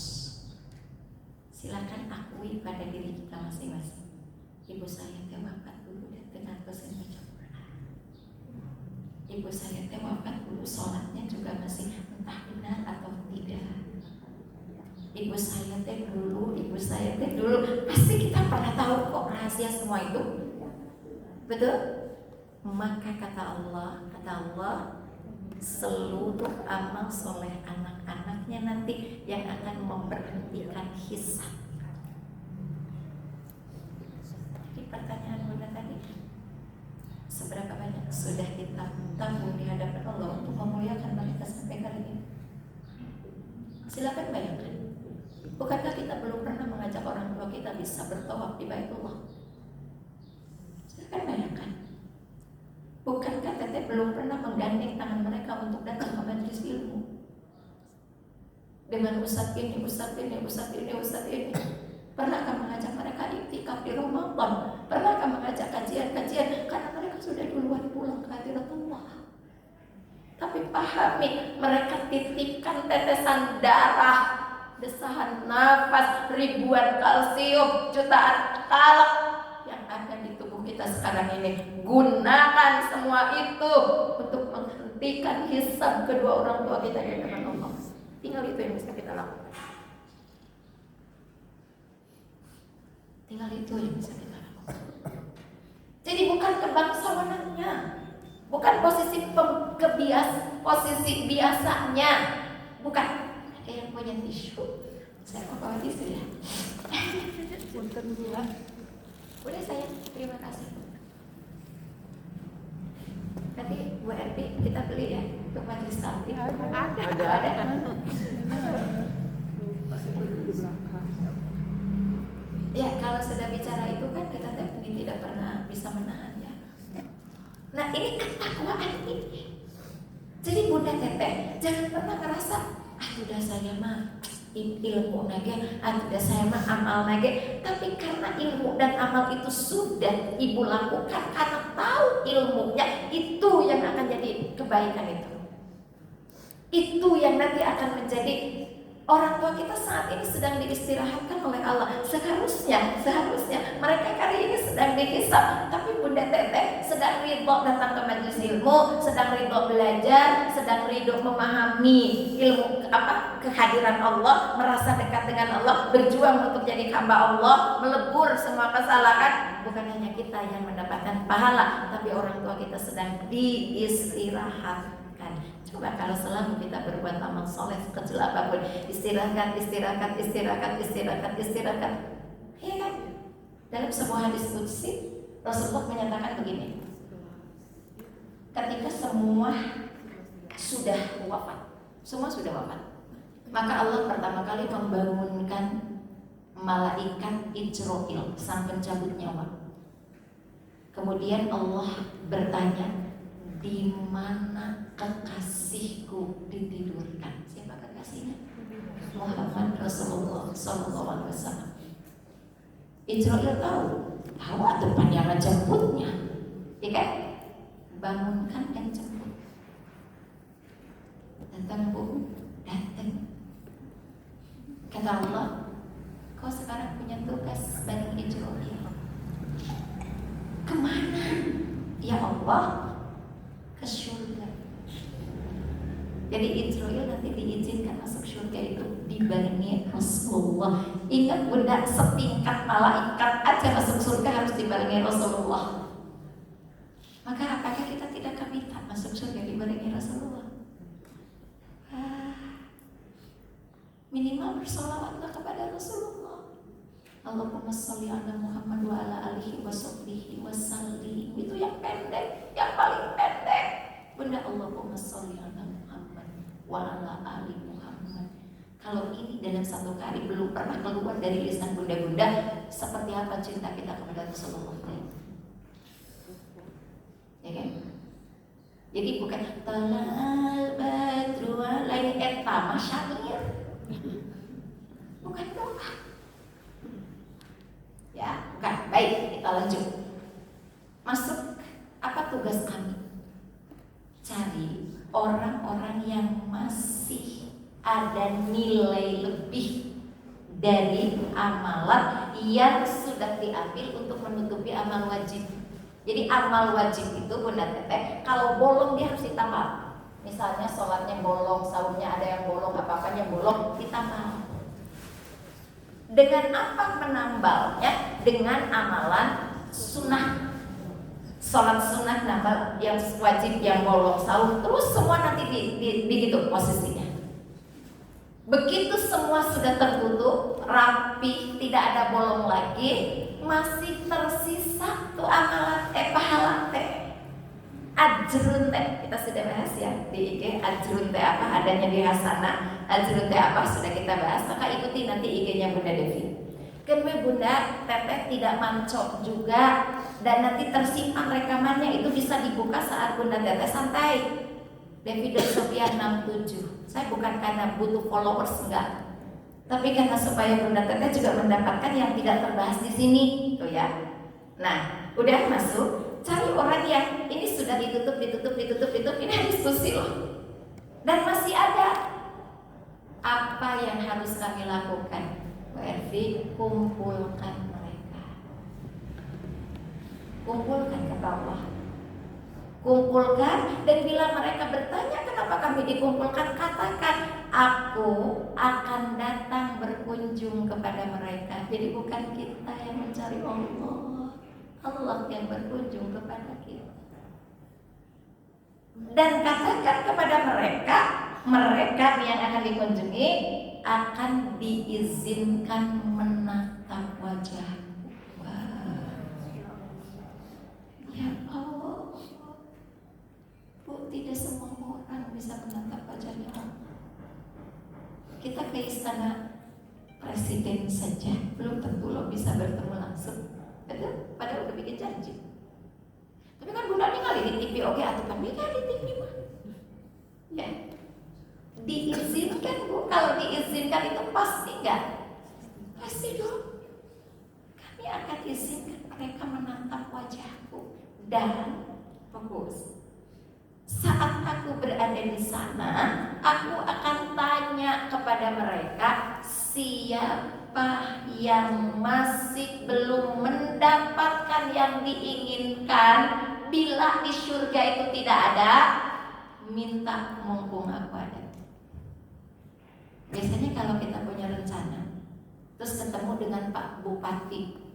Silakan akui pada diri kita masing-masing. Ibu saya teh wafat dulu dan dengan pesan baca Quran. Ibu saya teh wafat dulu, sholatnya juga masih entah benar atau tidak. Ibu saya teh dulu, pasti kita pernah tahu kok rahasia semua itu, betul? Maka kata Allah, seluruh amal soleh anak-anaknya nanti yang akan memberhentikan hisab. Jadi pertanyaan Bunda tadi, seberapa banyak sudah kita tanggung di hadapan Allah untuk memuliakan mereka sampai kali ini? Silakan bayangkan. Bukankah kita belum pernah mengajak orang tua kita bisa bertawaf di Baitullah? Silakan bayangkan. Bukankah teteh belum pernah menggandeng tangan mereka untuk datang ke majelis ilmu? Dengan ustadz ini. Pernahkah mengajak mereka iktikaf di Ramadan? Pernahkah mengajak kajian-kajian? Karena mereka sudah duluan pulang ke hadiratullah. Tapi pahami, mereka titipkan tetesan darah, desahan nafas, ribuan kalsium, jutaan kalak yang ada di tubuh kita sekarang ini. Gunakan semua itu untuk menghentikan hisab kedua orang tua kita di hadapan Allah. Tinggal itu yang bisa kita lakukan. Jadi bukan kebangsawanannya, bukan posisi biasanya, bukan. Yang punya tisu, saya mau bawa tisu ya. Udah sayang, terima kasih. Nanti Bu RP kita beli ya untuk majelis taklim. Ada. Ya kalau sudah bicara itu kan kita tidak pernah bisa menahan ya. Nah ini ketakwaan ini. Jadi Bunda Teteh jangan pernah ngerasa sudah saya mah ilmu nage, sudah saya mah amal nage. Tapi karena ilmu dan amal itu sudah ibu lakukan, karena tahu ilmunya, itu yang akan jadi kebaikan itu yang nanti akan menjadi. Orang tua kita saat ini sedang diistirahatkan oleh Allah. Seharusnya mereka kali ini sedang dihisab, tapi Bunda Teteh sedang ridho datang ke majelis ilmu, sedang ridho belajar, sedang ridho memahami ilmu kehadiran Allah, merasa dekat dengan Allah, berjuang untuk jadi hamba Allah, melebur semua kesalahan. Bukan hanya kita yang mendapatkan pahala, tapi orang tua kita sedang diistirahatkan. Coba kalau selalu kita berbuat amal soleh sekecil apapun, istirahat. Iya kan? Dalam sebuah hadis qudsi Rasulullah menyatakan begini, ketika semua sudah wafat, maka Allah pertama kali membangunkan malaikat Ijroil, sang pencabut nyawa. Kemudian Allah bertanya, di mana kekasihku ditidurkan? Siapa kekasihnya? Muhammad Rasulullah SAW. Ijroil tahu depan yang menjemputnya, ya kan? Bangunkan dan jemput. Datang Bu, datang. Kata Allah, kau sekarang punya tugas Bani Ijroil. Kemana? Ya Allah, ke surga. Jadi Ijroil nanti diizinkan masuk surga itu dibarengi Rasulullah. Ingat Bunda, setingkat malaikat aja masuk surga harus dibarengi Rasulullah. Maka apakah kita tidak minta masuk surga dibarengi Rasulullah? Minimal bersolawatlah kepada Rasulullah. Allahumma sholli ala Muhammad wa ala alihi wa sahbihi wa sallim. Itu yang pendek, yang paling pendek. Bunda, Allahumma sholli ala Muhammad wa ala ali Muhammad. Kalau ini dalam satu kali belum pernah keluar dari lisan bunda-bunda, seperti apa cinta kita kepada Rasulullah? Ya kan? Jadi bukan talal badru alaini eta masyair. Bukan doa. Ya, bukan. Baik, kita lanjut. Masuk, apa tugas kami? Cari orang-orang yang masih ada nilai lebih dari amalan yang sudah diambil untuk menutupi amal wajib. Jadi amal wajib itu Bunda Teteh, kalau bolong dia harus ditambah. Misalnya sholatnya bolong, sahurnya ada yang bolong, apa-apanya bolong, ditambah. Dengan apa menambalnya? Dengan amalan sunnah. Sholat sunnah nambal yang wajib, yang bolong, sahur, terus semua nanti begitu posisinya. Begitu semua sudah tertutup, rapi, tidak ada bolong lagi, masih tersisa tuh amalan pahala teh. Ajrun teh, kita sudah bahas ya di IG. Ajrun teh apa adanya di Hasanah. Ajrun teh apa sudah kita bahas. Maka ikuti nanti IG-nya Bunda Devi. Kenapa Bunda Teteh tidak mancok juga, dan nanti tersimpan rekamannya, itu bisa dibuka saat Bunda Teteh santai. Devi Sofia 67. Saya bukan karena butuh followers, enggak, tapi karena supaya Bunda Teteh juga mendapatkan yang tidak terbahas di sini, tuh ya. Nah, udah masuk. Cari orang yang ini sudah ditutup, ini diskusi loh. Dan masih ada. Apa yang harus kami lakukan? WRV, kumpulkan mereka. Kumpulkan kata Allah. Kumpulkan, dan bila mereka bertanya kenapa kami dikumpulkan, katakan aku akan datang berkunjung kepada mereka. Jadi bukan kita yang mencari Allah, Allah yang berkunjung kepada kita. Dan katakan kepada mereka, mereka yang akan dikunjungi akan diizinkan menatap wajahku. Wah. Ya Allah, Bu, tidak semua orang bisa menatap wajahnya Allah. Kita ke istana presiden saja belum tentu lo bisa bertemu langsung. Betul? Padahal udah bikin janji. Tapi kan Bunda ini kali di TV, oke, atau kan di TV mah. Ya, diizinkan Bu. Kalau diizinkan itu pasti enggak? Pasti dong. Kami akan izinkan mereka menatap wajahku. Dan fokus, saat aku berada di sana, aku akan tanya kepada mereka, siapa yang masih belum mendapatkan yang diinginkan. Bila di surga itu tidak ada, minta mumpung aku ada. Biasanya kalau kita punya rencana, terus ketemu dengan Pak Bupati,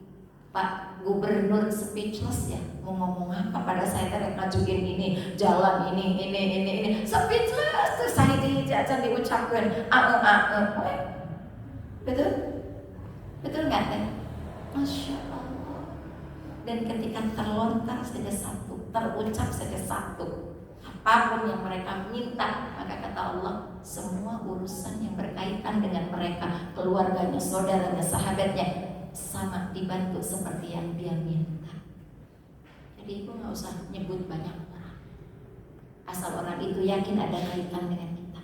Pak Gubernur, speechless ya, mau ngomong apa pada saya tadi ngajuin ini, jalan ini, speechless. Terus saya dijajan diucapkan, betul? Betul nggak teh? Masya Allah. Dan ketika terlontar saja satu, terucap saja satu, apapun yang mereka minta, maka kata Allah, semua urusan yang berkaitan dengan mereka, keluarganya, saudaranya, sahabatnya, sama dibantu seperti yang dia minta. Jadi ibu nggak usah nyebut banyak orang, asal orang itu yakin ada kaitan dengan kita,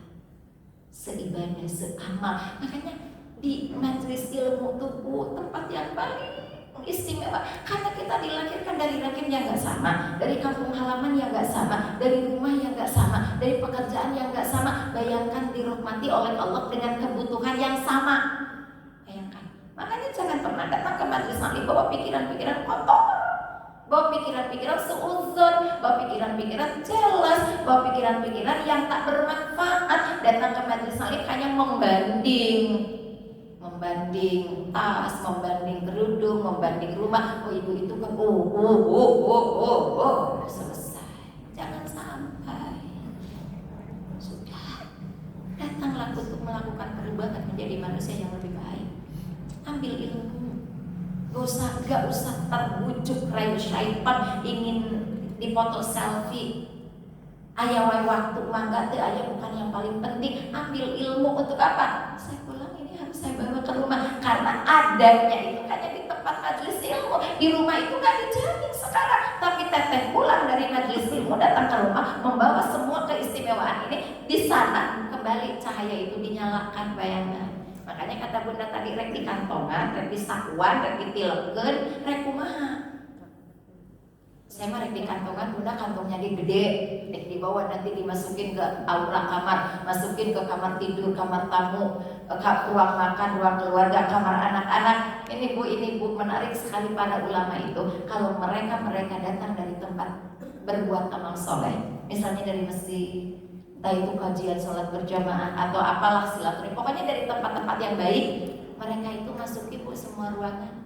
seibadah, seamal. Makanya di majelis ilmu tubuh tempat yang paling istimewa, karena kita dilahirkan dari rahim yang nggak sama, dari kampung halaman yang nggak sama, dari rumah yang nggak sama, dari pekerjaan yang nggak sama. Bayangkan dirahmati oleh Allah dengan kebutuhan yang sama. Bayangkan. Makanya jangan pernah datang ke majelis taklim bawa pikiran-pikiran kotor, bawa pikiran-pikiran seuzon, bawa pikiran-pikiran jelas, bawa pikiran-pikiran yang tak bermanfaat. Datang ke majelis taklim hanya membanding tas, membanding kerudung, membanding rumah. Oh ibu itu kan, selesai. Jangan sampai. Sudah, datanglah ke untuk melakukan perubahan menjadi manusia yang lebih baik. Ambil ilmu. Gak usah terbujuk rayu syaitan ingin dipoto selfie. Ayah waktu mangga teh ayah bukan yang paling penting. Ambil ilmu untuk apa? Saya pulang ini harus saya bawa ke rumah, karena adanya itu hanya di tempat majelis ilmu. Di rumah itu gak dijamin sekarang. Tapi teteh pulang dari majelis ilmu datang ke rumah membawa semua keistimewaan ini. Di sana kembali cahaya itu dinyalakan, bayangkan. Makanya kata bunda tadi, rek di kantongan, rek di sakuan, rek ditileken, rek kumaha. Saya mah rek di kantongan, bunda kantongnya gede, rek dibawa nanti dimasukin ke aula kamar, masukin ke kamar tidur, kamar tamu, ke ruang makan, ruang keluarga, kamar anak-anak. Ini bu menarik sekali para ulama itu. Kalau mereka datang dari tempat berbuat amal soleh, misalnya dari masjid, entah itu kajian sholat berjamaah atau apalah silaturahmi, pokoknya dari tempat-tempat yang baik, mereka itu masuk ibu semua ruangan,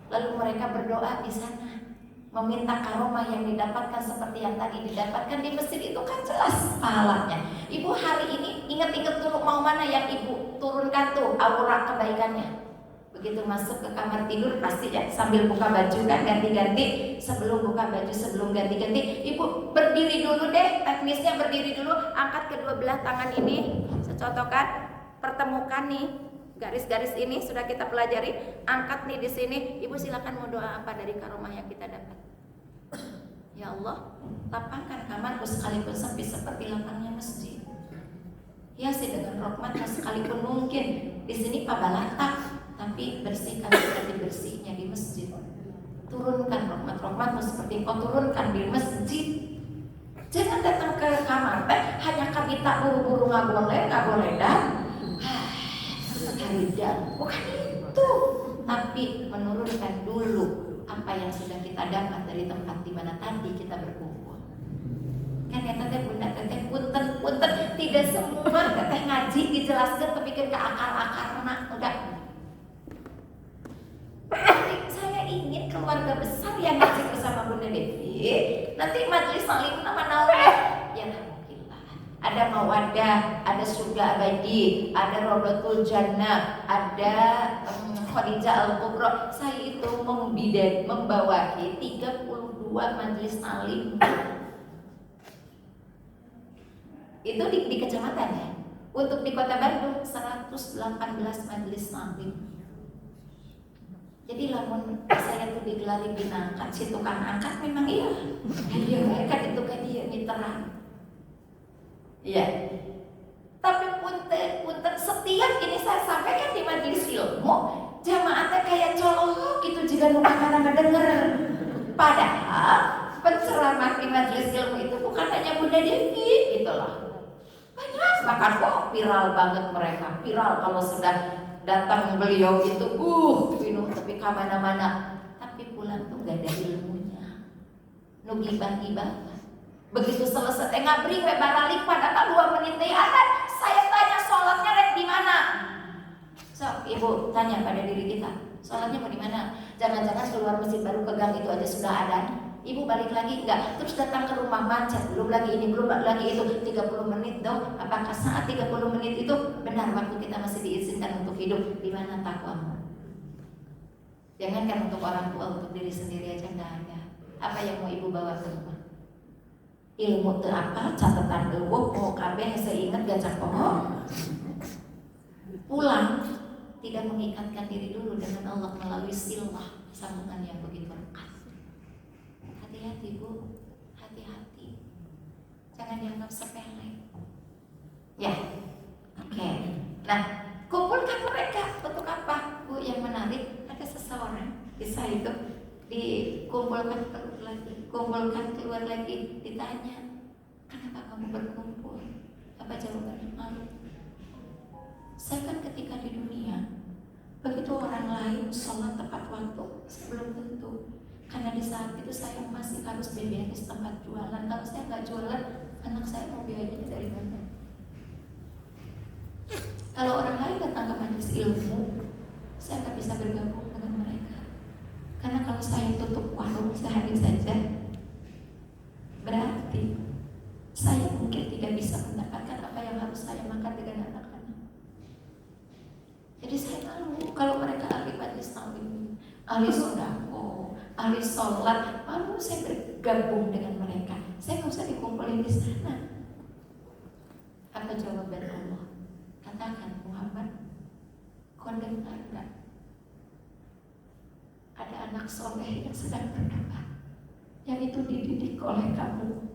lalu mereka berdoa di sana, meminta karomah yang didapatkan seperti yang tadi didapatkan di masjid. Itu kan jelas pahalanya. Ibu hari ini ingat-ingat dulu mau mana yang ibu turunkan tuh aura kebaikannya. Begitu masuk ke kamar tidur pasti ya sambil buka baju kan, ganti-ganti. Sebelum buka baju, sebelum ganti-ganti, ibu berdiri dulu deh, teknisnya berdiri dulu, angkat kedua belah tangan ini secotokan, pertemukan nih garis-garis ini sudah kita pelajari, angkat nih di sini. Ibu silakan mau doa apa dari karomah yang kita dapat. Ya Allah, lapangkan kamarku sekalipun sempit seperti lapangnya masjid. Hiasi dengan rahmat sekalipun mungkin di sini pabalata, tapi bersihkan seperti bersihnya di masjid. Turunkan rahmat-rahmatmu seperti kau turunkan di masjid. Jangan datang ke kamar teh hanya kita buru-buru ngagoleh dah. Bukan itu, tapi menurunkan dulu apa yang sudah kita dapat dari tempat di mana tadi kita berkumpul. Kan ya teteh bunda, teteh punten, tidak semua teteh ngaji dijelaskan terpikir ke akar-akarna, enggak. Saya ingin keluarga besar yang ngaji bersama Bunda Devi. Nanti majelis saling nama ya alhamdulillah. Ada mawadah, ada surga abadi, ada rodotul jannah, ada Khadijah Al-Kubra. Saya itu membawahi 32 majelis saling. Itu di kecamatan ya. Untuk di Kota Bandung 118 majelis saling. Jadi lamun saya tuh digelari binangkat, si tukang angkat memang iya mereka itu kan dia miteran. Iya. Tapi punten setiap ini saya sampaikan di majelis ilmu, jamaatnya kayak colok gitu jika nuka karena ngedenger. Padahal penceramah di majelis ilmu itu bukan hanya Bunda Devi gitu loh. Banyak bahkan kok viral banget mereka. Viral kalau sudah datang beliau itu minum tapi kemana-mana, tapi pulang tuh gak ada ilmunya, gibah-gibah. Begitu selesai ngabring we baralik pada 2 menit teh ada. Saya tanya sholatnya rek di mana? So, ibu tanya pada diri kita, sholatnya mau di mana? Jangan-jangan keluar masjid baru ke gang itu aja sudah ada. Ibu balik lagi enggak, terus datang ke rumah macet, belum lagi ini, belum lagi itu, 30 menit dong. Apakah saat 30 menit itu benar waktu kita masih diizinkan untuk hidup? Di mana takwamu? Jangankan untuk orang tua, untuk diri sendiri aja enggak ada. Apa yang mau ibu bawa ke rumah? Ilmu teu apa, catatan eueuh, mau kabeh saya ingat gajah pohon. Pulang tidak mengikatkan diri dulu dengan Allah melalui silah, sambungan yang begitu erat. Hati-hati bu, hati-hati, jangan dianggap sepele. Ya, oke. Nah, kumpulkan mereka untuk apa? Bu, yang menarik ada seseorang bisa itu dikumpulkan keluar lagi, ditanya, kenapa kamu berkumpul? Apa jawabannya? Malu. Saya kan ketika di dunia, begitu orang lain sholat tepat waktu, sebelum tentu. Karena di saat itu saya masih harus beberes tempat jualan. Kalau saya nggak jualan, anak saya mau biayanya dari mana? Kalau orang lain datang ke majelis ilmu, saya nggak bisa bergabung dengan mereka. Karena kalau saya tutup warung sehari saja, berarti saya mungkin tidak bisa mendapatkan apa yang harus saya makan dengan anak ahli sodako, ahli sholat, malu saya bergabung dengan mereka. Saya nggak usah dikumpulin di sana. Apa jawaban Allah? Katakan, Muhammad, kau dengar nggak? Ada anak soleh yang sedang berdoa, yang itu dididik oleh kamu.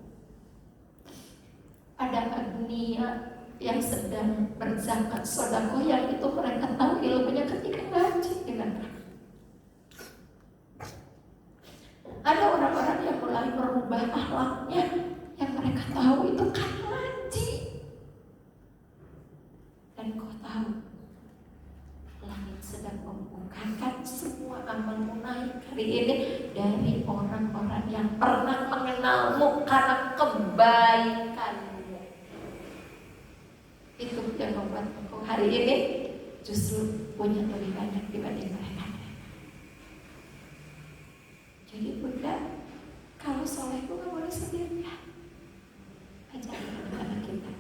Ada agnia yang sedang berzakat sedekah, yang itu mereka tahu ilmunya ketika ngaji dengan mereka. Ada orang-orang yang mulai merubah akhlaknya, yang mereka tahu itu kan ngaji. Dan kau tahu, langit sedang membukakan semua amalmu naik hari ini dari orang-orang yang pernah mengenalmu karena kebaikanmu. Itu yang membuat engkau hari ini justru punya lebih banyak dibanding mereka. Jadi Bunda, kalau soleh itu gak boleh sendirian. Ajari anak kita,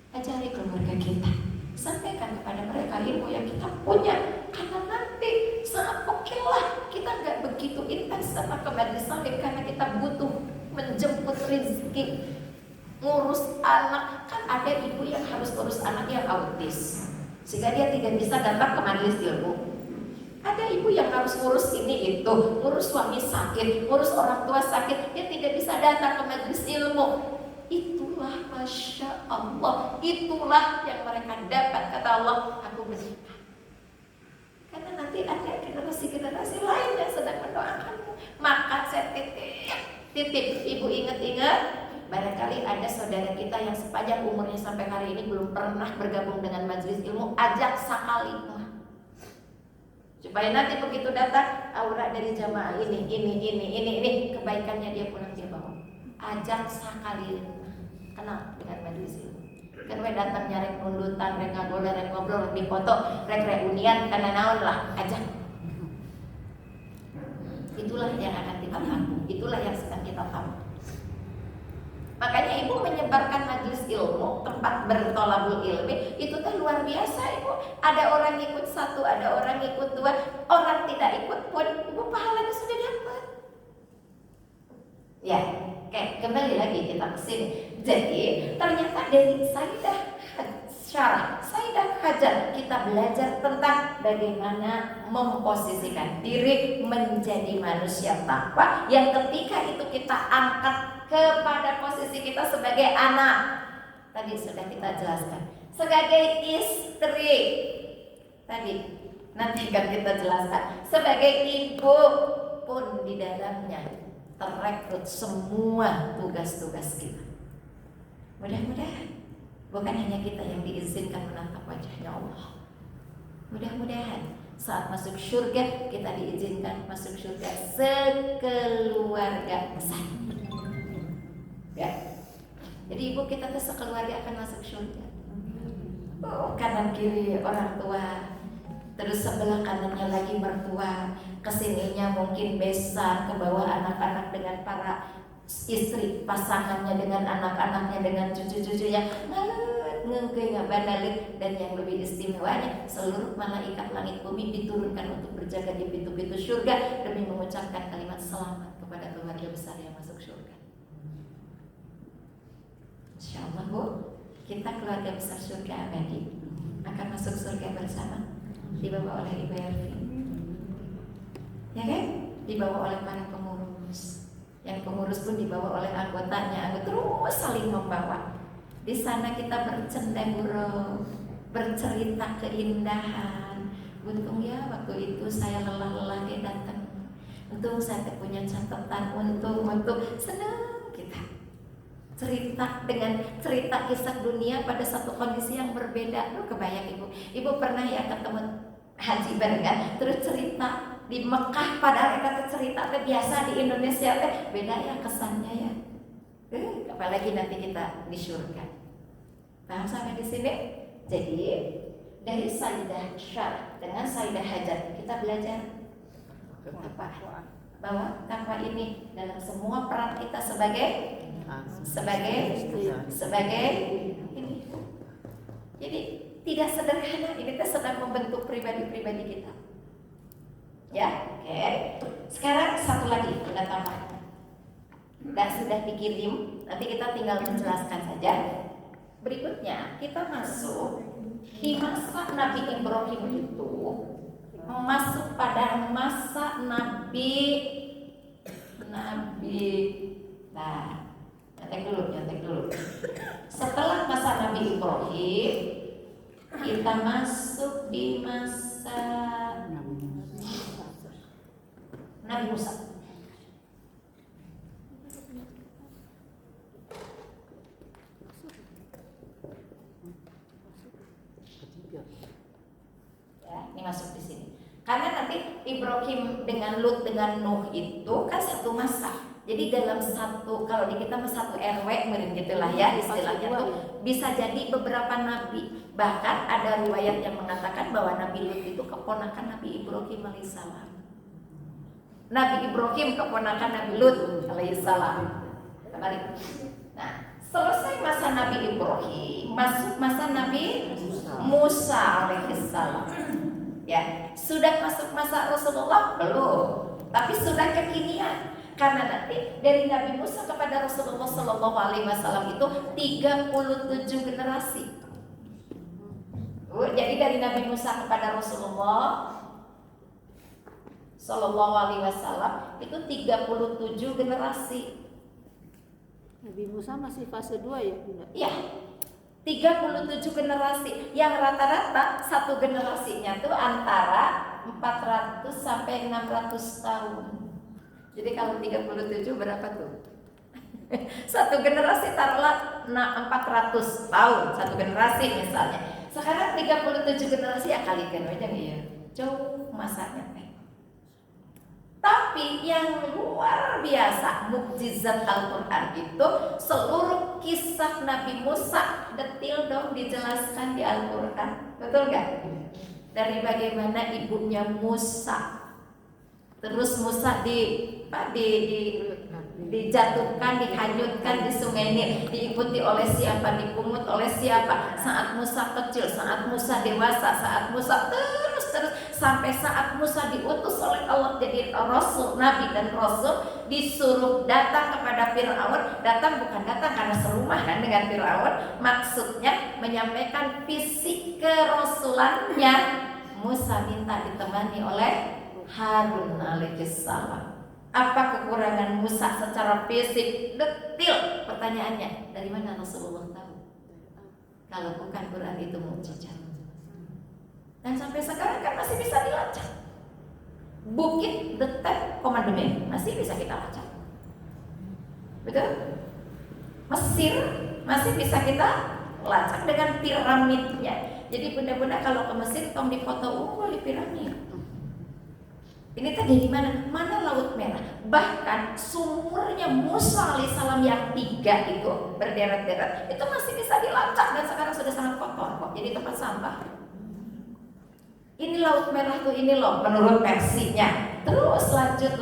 ajari keluarga kita, sampaikan kepada mereka ilmu yang kita punya. Karena nanti saat okelah kita gak begitu intens sama ke majelis taklim, karena kita butuh menjemput rezeki, ngurus anak. Kan ada ibu yang harus ngurus anak yang autis, sehingga dia tidak bisa datang ke majelis ilmu. Ada ibu yang harus ngurus ini itu, ngurus suami sakit, ngurus orang tua sakit, dia tidak bisa datang ke majelis ilmu. Itulah Masya Allah, itulah yang mereka dapat, kata Allah, aku bersyukur. Karena nanti ada generasi-generasi lain yang sedang mendoakanmu. Maka saya titip, ibu ingat-ingat, barangkali ada saudara kita yang sepanjang umurnya sampai hari ini belum pernah bergabung dengan majelis ilmu, ajak sekali lah. Supaya nanti begitu datang aura dari jamaah ini, kebaikannya dia pulang dia bawa. Ajak sekali kenal dengan majelis ilmu. Kan we datang nyari pundutan, rek ngobrol, di foto, rek reunian, karena naon lah, ajak. Itulah yang akan kita tahu, itulah yang sedang kita tahu. Makanya ibu menyebarkan majelis ilmu, tempat bertolabul ilmi, itu teh luar biasa ibu. Ada orang ikut satu, ada orang ikut dua, orang tidak ikut pun ibu pahalanya sudah dapat. Ya, oke, kembali lagi kita ke sini. Jadi ternyata dari Sayyidah Hajar kita belajar tentang bagaimana memposisikan diri menjadi manusia takwa, yang ketika itu kita angkat kepada posisi kita sebagai anak. Tadi sudah kita jelaskan. Sebagai istri. Tadi nanti kan kita jelaskan. Sebagai ibu pun di dalamnya terekrut semua tugas-tugas kita. Mudah-mudahan bukan hanya kita yang diizinkan menatap wajahnya Allah. Mudah-mudahan saat masuk surga kita diizinkan masuk surga sekeluarga besar. Ya. Jadi ibu kita tuh sekeluarga akan masuk surga. Kanan kiri orang tua, terus sebelah kanannya lagi mertua, kesininya mungkin besan, ke bawah anak-anak dengan para istri pasangannya, dengan anak-anaknya, dengan cucu-cucunya, ngengkei ngabanalit. Dan yang lebih istimewanya, seluruh malaikat langit bumi diturunkan untuk berjaga di pintu-pintu surga demi mengucapkan kalimat selamat kepada keluarga besar yang masuk surga. Insyaallah Bu, kita keluarga besar surga abadi akan masuk surga bersama, dibawa oleh Ibu Ervin, ya kan? Dibawa oleh para pengurus. Yang pengurus pun dibawa oleh anggotanya, terus saling membawa. Di sana kita bercendagurau, bercerita keindahan. Untung ya waktu itu saya lelah-lelah dia datang. Untung saya punya catatan, untung senang kita cerita dengan cerita kisah dunia pada satu kondisi yang berbeda. Lu kebayang ibu pernah ya ketemu haji barengan, terus cerita di Mekah, padahal kata cerita biasa di Indonesia beda ya kesannya ya. Apalagi nanti kita di surga. Paham sampai di sini? Jadi dari Sayyidah Syarah dengan Sayyidah Hajar kita belajar apa? Bahwa takwa ini dalam semua peran kita sebagai ini. Jadi tidak sederhana, ini kita sedang membentuk pribadi-pribadi kita. Ya, Oke. Sekarang satu lagi kita tambah. Dan sudah dikirim, nanti kita tinggal menjelaskan saja. Berikutnya kita masuk di masa Nabi Ibrahim itu masuk pada masa Nabi. Nah, nyantek dulu. Setelah masa Nabi Ibrahim, kita masuk di masa Nabi Musa. Ya, ini masuk di sini. Karena nanti Ibrahim dengan Lut dengan Nuh itu kan satu masa. Jadi dalam satu, kalau di kita satu RW mirip gitulah ya istilahnya tuh, bisa jadi beberapa nabi. Bahkan ada riwayat yang mengatakan bahwa Nabi Lut itu keponakan Nabi Ibrahim alaihissalam. Nabi Ibrahim keponakan Nabi Lut alaihissalam. Kembali. Nah, selesai masa Nabi Ibrahim, masuk masa Nabi Musa alaihissalam. Ya, sudah masuk masa Rasulullah belum, tapi sudah kekinian. Karena nanti dari Nabi Musa kepada Rasulullah Sallallahu Alaihi Wasallam itu 37 generasi. Jadi dari Nabi Musa kepada Rasulullah Sallallahu Alaihi Wasallam itu 37 generasi. Nabi Musa masih fase 2 ya, Bunda? Iya. 37 generasi yang rata-rata satu generasinya tuh antara 400 sampai 600 tahun. Jadi kalau 37 berapa tuh? Satu generasi taruhlah 400 tahun satu generasi misalnya. Sekarang 37 generasi ya kalikan aja nih ya. Jauh masanya teh. Tapi yang luar biasa mukjizat Al-Quran itu seluruh kisah Nabi Musa detil dong dijelaskan di Al-Quran. Betul gak? Dari bagaimana ibunya Musa, terus Musa dijatuhkan, dihanyutkan di sungai Nil, diikuti oleh siapa, dipungut oleh siapa, saat Musa kecil, saat Musa dewasa, saat Musa terus sampai saat Musa diutus oleh Allah jadi Rasul, Nabi dan Rasul, disuruh datang kepada Fir'aun. Datang bukan datang karena serumahan dengan Fir'aun, maksudnya menyampaikan visi kerasulannya. Musa minta ditemani oleh Harun alaihissalam. Apa kekurangan Musa secara fisik detil? Pertanyaannya, dari mana Rasulullah tahu? Kalau bukan Quran itu mukjizat. Dan sampai sekarang kan masih bisa dilacak. Bukit The Ten Commandments masih bisa kita lacak. Betul? Mesir masih bisa kita lacak dengan piramidnya. Jadi bunda-bunda kalau ke Mesir tong dipoto unggul di piramid. Ini tadi di mana? Mana Laut Merah? Bahkan sumurnya Musa alaihissalam yang 3 itu berderet-deret itu masih bisa dilacak dan sekarang sudah sangat kotor kok. Jadi tempat sampah. Ini Laut Merah tuh ini loh menurut versinya. Terus lanjut.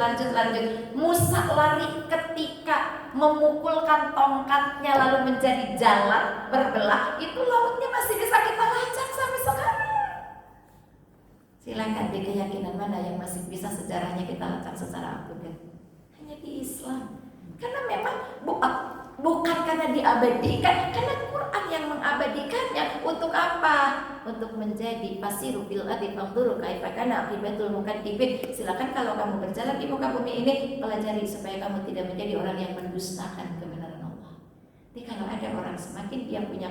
Musa lari ketika memukulkan tongkatnya lalu menjadi jalan berbelah. Itu lautnya masih bisa kita lacak sampai sekarang. Silakan di keyakinan mana yang masih bisa sejarahnya kita lacak secara akurat. Hanya di Islam. Karena memang bukan karena diabadikan, karena Quran yang mengabadikannya. Untuk apa? Untuk menjadi fasiru bil ardi fanzuru kaifa kana aqibatul mukadzibin. Silakan kalau kamu berjalan di muka bumi ini, pelajari supaya kamu tidak menjadi orang yang mendustakan kebenaran Allah. Jadi kalau ada orang semakin dia punya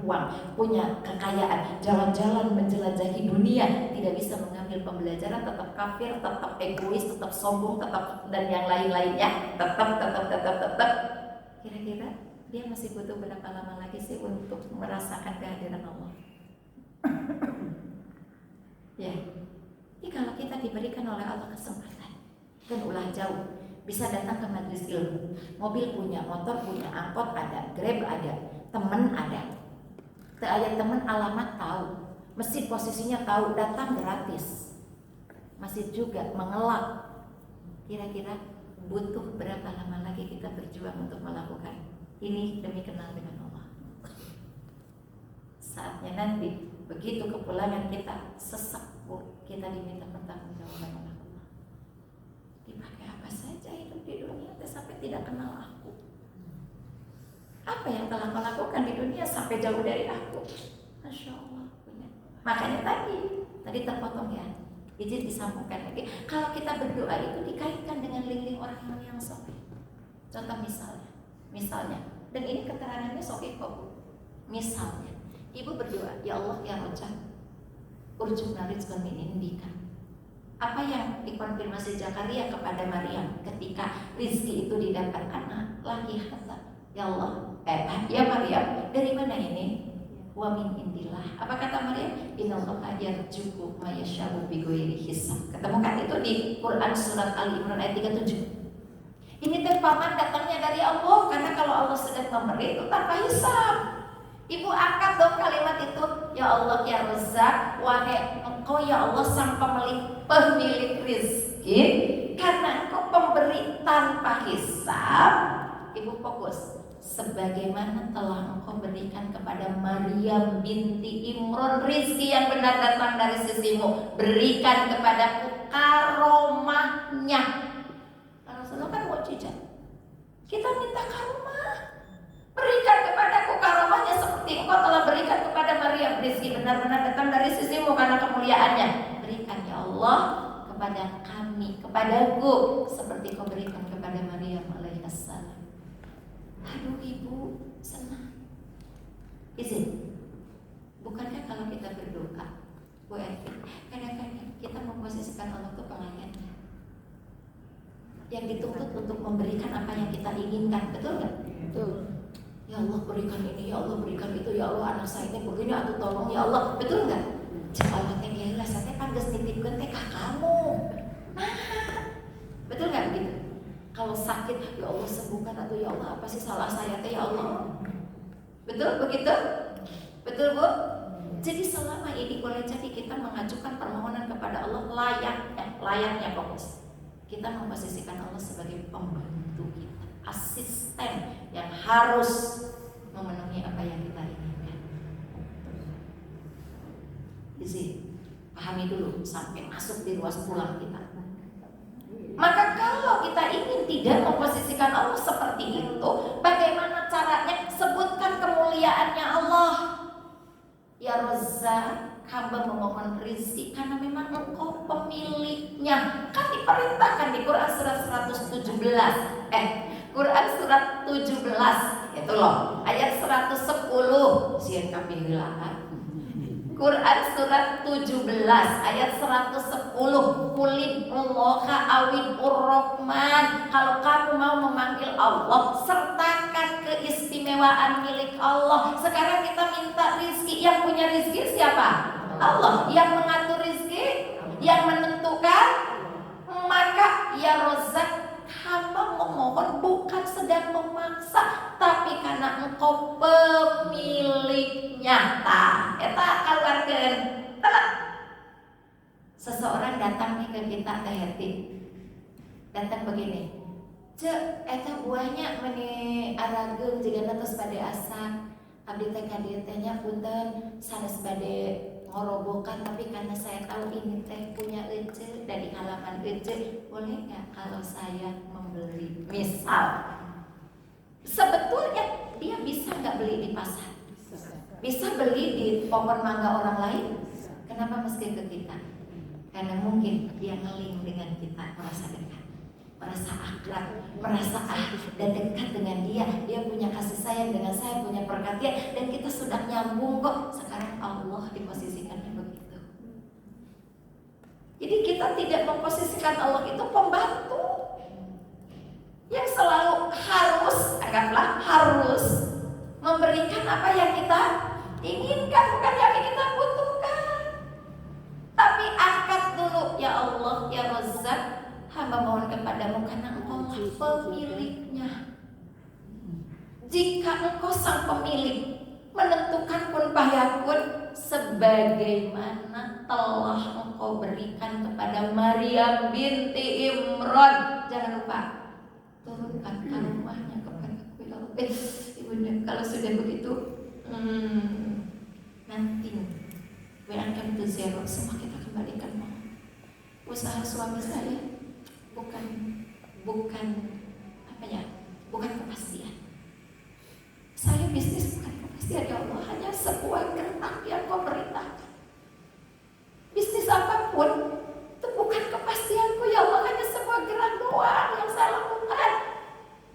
uang, punya kekayaan, jalan-jalan menjelajahi dunia, tidak bisa mengambil pembelajaran, tetap kafir, tetap egois, tetap sombong, tetap dan yang lain-lainnya, tetap. Kira-kira dia masih butuh berapa lama lagi sih untuk merasakan kehadiran Allah? Ya, jadi kalau kita diberikan oleh Allah kesempatan, kan ulah jauh, bisa datang ke majelis ilmu, mobil punya, motor punya, angkot ada, Grab ada, teman ada. Ayat teman alamat tahu, mesin posisinya tahu, datang gratis, masih juga mengelak. Kira-kira butuh berapa lama lagi kita berjuang untuk melakukan ini demi kenal dengan Allah? Saatnya nanti begitu kepulangan kita sesak, kita diminta pertanggungjawaban oleh Allah. sampai tidak kenal aku. Apa yang telah melakukan di dunia sampai jauh dari aku? Masya Allah. Makanya tadi terpotong ya. Izin disambungkan lagi. Kalau kita berdoa itu dikaitkan dengan link-link orang-orang yang soleh. Contoh misalnya, dan ini keterangannya sahih kok. Misalnya, ibu berdoa, ya Allah ya Rojak, urjuna rizqan min indika. Apa yang dikonfirmasi Zakaria kepada Maryam ketika rizki itu didapat anak laki Hasan? Ya Allah, ya Maryam, dari mana ini? Wa min indillah. Apa kata Maryam? Innallaha yarzuqu may yasha'u bighairi hisab. Ketemukan itu di Quran surat Ali Imran ayat 37. Ini paman datangnya dari Allah, karena kalau Allah sedang memberi itu tanpa hisab. Ibu angkat dong kalimat itu. Ya Allah ya Razzaq, wahai Engkau ya Allah sang pemilik rizki, karena Engkau pemberi tanpa hisab. Ibu fokus. Sebagaimana telah Engkau berikan kepada Maryam binti Imran rizki yang benar datang dari sisimu, berikan kepadaku karomahnya. Rasulullah kan mukjizat. Kita minta karomah, berikan kepadaku karomahnya seperti Engkau telah berikan kepada Maryam rizki benar-benar datang dari sisimu karena kemuliaannya. Berikan ya Allah kepada kami, kepadaku seperti Kau berikan kepada Maryam alaihissalam. Aduh ibu senang. Izin, bukankah kalau kita berdoa, Bu Evi, kadang-kadang kita memposisikan Allah itu pelayannya yang dituntut untuk memberikan apa yang kita inginkan, betul nggak? Betul. Ya Allah berikan ini, ya Allah berikan itu, ya Allah anak saya ini begini, atau tolong ya Allah, betul nggak? Cek Allah teh gila, saya pantas nitipkan teh kamu. Nah, betul nggak begitu? Kalau sakit, ya Allah sembuhkan, atau ya Allah apa sih salah saya teh ya Allah. Betul begitu? Betul Bu? Jadi selama ini boleh jadi kita mengajukan permohonan kepada Allah layaknya fokus. Kita memposisikan Allah sebagai pembantu kita, asisten yang harus memenuhi apa yang kita inginkan. Jadi pahami dulu sampai masuk di ruas pulang kita. Maka kalau kita ingin tidak memposisikan Allah seperti itu, bagaimana caranya? Sebutkan kemuliaannya Allah. Ya Razzaq, hamba memohon rizki karena memang Engkau pemiliknya. Kan diperintahkan di Quran surat 117. Quran surat 17 itu loh, ayat 110. Sian kami hilangan. Quran surat 17 ayat 110. Qul Allaha awid Rahman. Kalau kamu mau memanggil Allah, sertakan keistimewaan milik Allah. Sekarang kita minta rizki. Yang punya rizki siapa? Allah. Yang mengatur rizki, yang menentukan. Maka ya Razzaq, hamba memohon bukan sedang memaksa, tapi karena Engkau pemiliknya. Eta keluarkan. Seseorang datang nih ke kita Teh Heti. Datang begini. Cek, eta buahnya meni arageun jigana tos bade asak. Abdi teh ka dieu teh nya punten sanes bade ngorobokan, tapi karena saya tahu ini teh punya ece dari halaman ece, boleh nggak kalau saya membeli? Misal, sebetulnya dia bisa nggak beli di pasar, bisa beli di pohon mangga orang lain. Kenapa mesti ke kita? Karena mungkin dia ngeling dengan kita, merasa dekat, merasa akrab, merasa dan dekat dengan dia. Dia punya kasih sayang dengan saya, punya perhatian, dan kita sudah nyambung kok. Sekarang Allah diposisikannya begitu. Jadi kita tidak memposisikan Allah itu pembantu yang selalu harus, anggaplah harus memberikan apa yang kita inginkan, bukan yang kita butuhkan. Tapi angkat dulu, ya Allah, ya Razzaq, hamba mohon kepadamu karena Engkau pemiliknya. Jika Engkau sang pemilik, menentukan kun payakun sebagaimana telah Engkau berikan kepada Maryam binti Imran. Jangan lupa turunkan karomahnya kepadaku ya Allah. Ibunda, kalau sudah begitu nanti welcome to zero, semua kita kembalikan. Usaha suami saya bukan bergerak yang kau perintahkan. Bisnis apapun itu bukan kepastianku ya Allah, hanya sebuah gerak doang yang saya lakukan.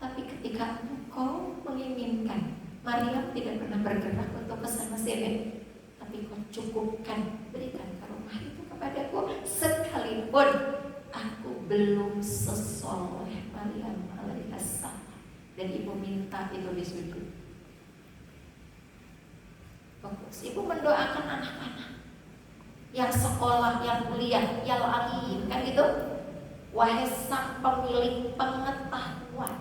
Tapi ketika Engkau menginginkan, Maryam tidak pernah bergerak untuk kesana sini, tapi Kau cukupkan, berikan karomah itu kepadaku, sekalipun aku belum sesoleh Maryam alaihissalam. Dan ibu minta itu disujud. Fokus, ibu mendoakan anak-anak yang sekolah, yang kuliah, yang alim, kan gitu. Wahai sang pemilik pengetahuan,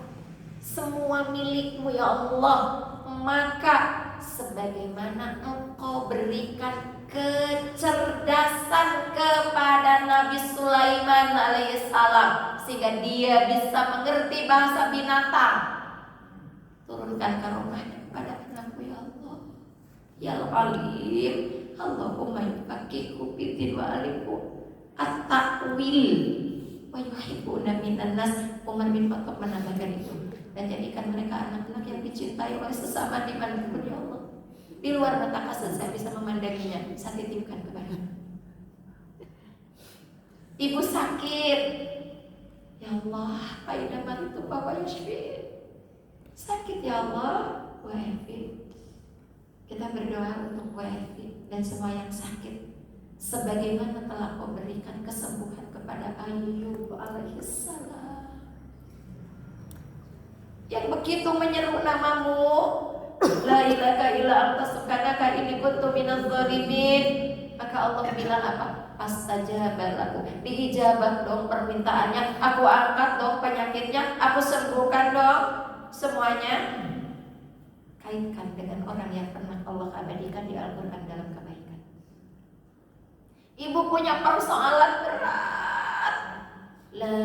semua milikmu ya Allah, maka sebagaimana Engkau berikan kecerdasan kepada Nabi Sulaiman alaihissalam sehingga dia bisa mengerti bahasa binatang, turunkan karomahnya kepada anakku ya Allah ya alim. Allahumma yufaqihu fiddin wa alimu at-ta'wil wa yuhibbuna minan nas. Umar bin Khattab menambahkan itu, dan jadikan mereka anak-anak yang dicintai oleh sesama dimanapun ya Allah. Di luar mata kasat saya bisa memandanginya, saya titipkan kepada ibu sakit ya Allah, aina maritu wa yashfi, sakit ya Allah wa yafi. Kita berdoa untuk WFI dan semua yang sakit, sebagaimana telah Kau berikan kesembuhan kepada Ayub alaihissalam, yang begitu menyeru namamu, la ilaha illa anta subhanaka inni kuntu minadz dzalimin. Maka Allah bilang apa? Astajaba lahu, diijabah dong permintaannya, aku angkat dong penyakitnya, aku sembuhkan dong semuanya. Kaitkan dengan orang yang pernah Allah abadikan di Al-Quran dalam kebaikan. Ibu punya persoalan berat, la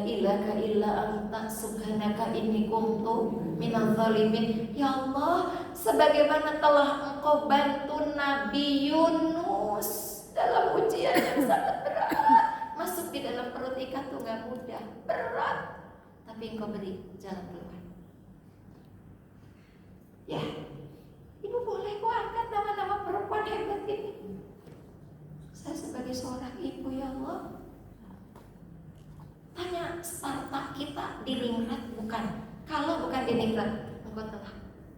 ilaha illa anta subhanaka inni kuntu minadz dzalimin. Ya Allah, sebagaimana telah Engkau bantu Nabi Yunus dalam ujian yang sangat berat, masuk di dalam perut ikan itu gak mudah, berat, tapi Engkau beri jalan keluar. Ya, ibu boleh kok angkat nama-nama perempuan hebat ini. Saya sebagai seorang ibu ya Allah, tanya startup kita di Ningrat bukan. Kalau bukan di Ningrat, Engkau telah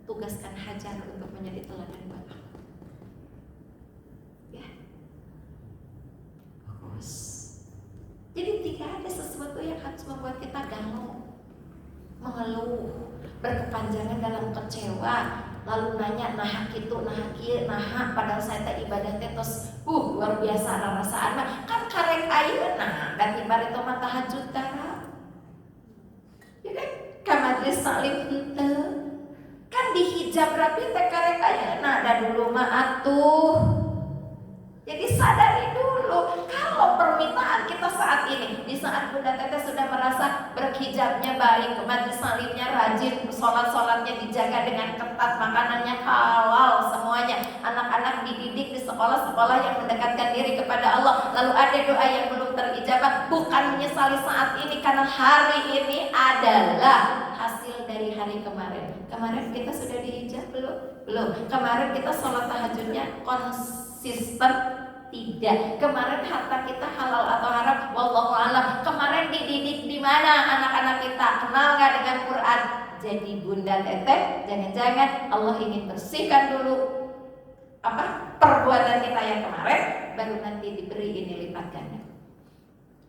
tugaskan Hajar untuk menjadi teladan buat aku. Ya, bagus. Jadi tidak ada sesuatu yang harus membuat kita galau, mengeluh, berkepanjangan dalam kecewa, lalu nanya nah gitu, nah kieu, nah padahal saya teh ibadah teh tos luar biasa rarasaan mah kan karek ayeuna dan ibarat itu mah tahajud tara. Ya kan ka majelis taklim henteu. Kan dihijab rapi teh karek ayeuna da dulu mah atuh. Jadi sadari dulu kalau permintaan kita saat ini, di saat Bunda Teteh sudah merasa berhijabnya baik, majelis taklimnya rajin, sholat-sholatnya dijaga dengan ketat, makanannya halal semuanya, anak-anak dididik di sekolah-sekolah yang mendekatkan diri kepada Allah, lalu ada doa yang belum terijabah, bukan menyesali saat ini karena hari ini adalah hasil dari hari kemarin. Kemarin kita sudah dihijab belum? Belum. Kemarin kita sholat tahajudnya konsisten? Tidak. Kemarin harta kita halal atau haram? Wallahu a'lam. Kemarin dididik di mana anak-anak kita? Kenal nggak dengan Quran? Jadi Bunda Teteh, jangan-jangan Allah ingin bersihkan dulu perbuatan kita yang kemarin, baru nanti diberi ini lipat ganda.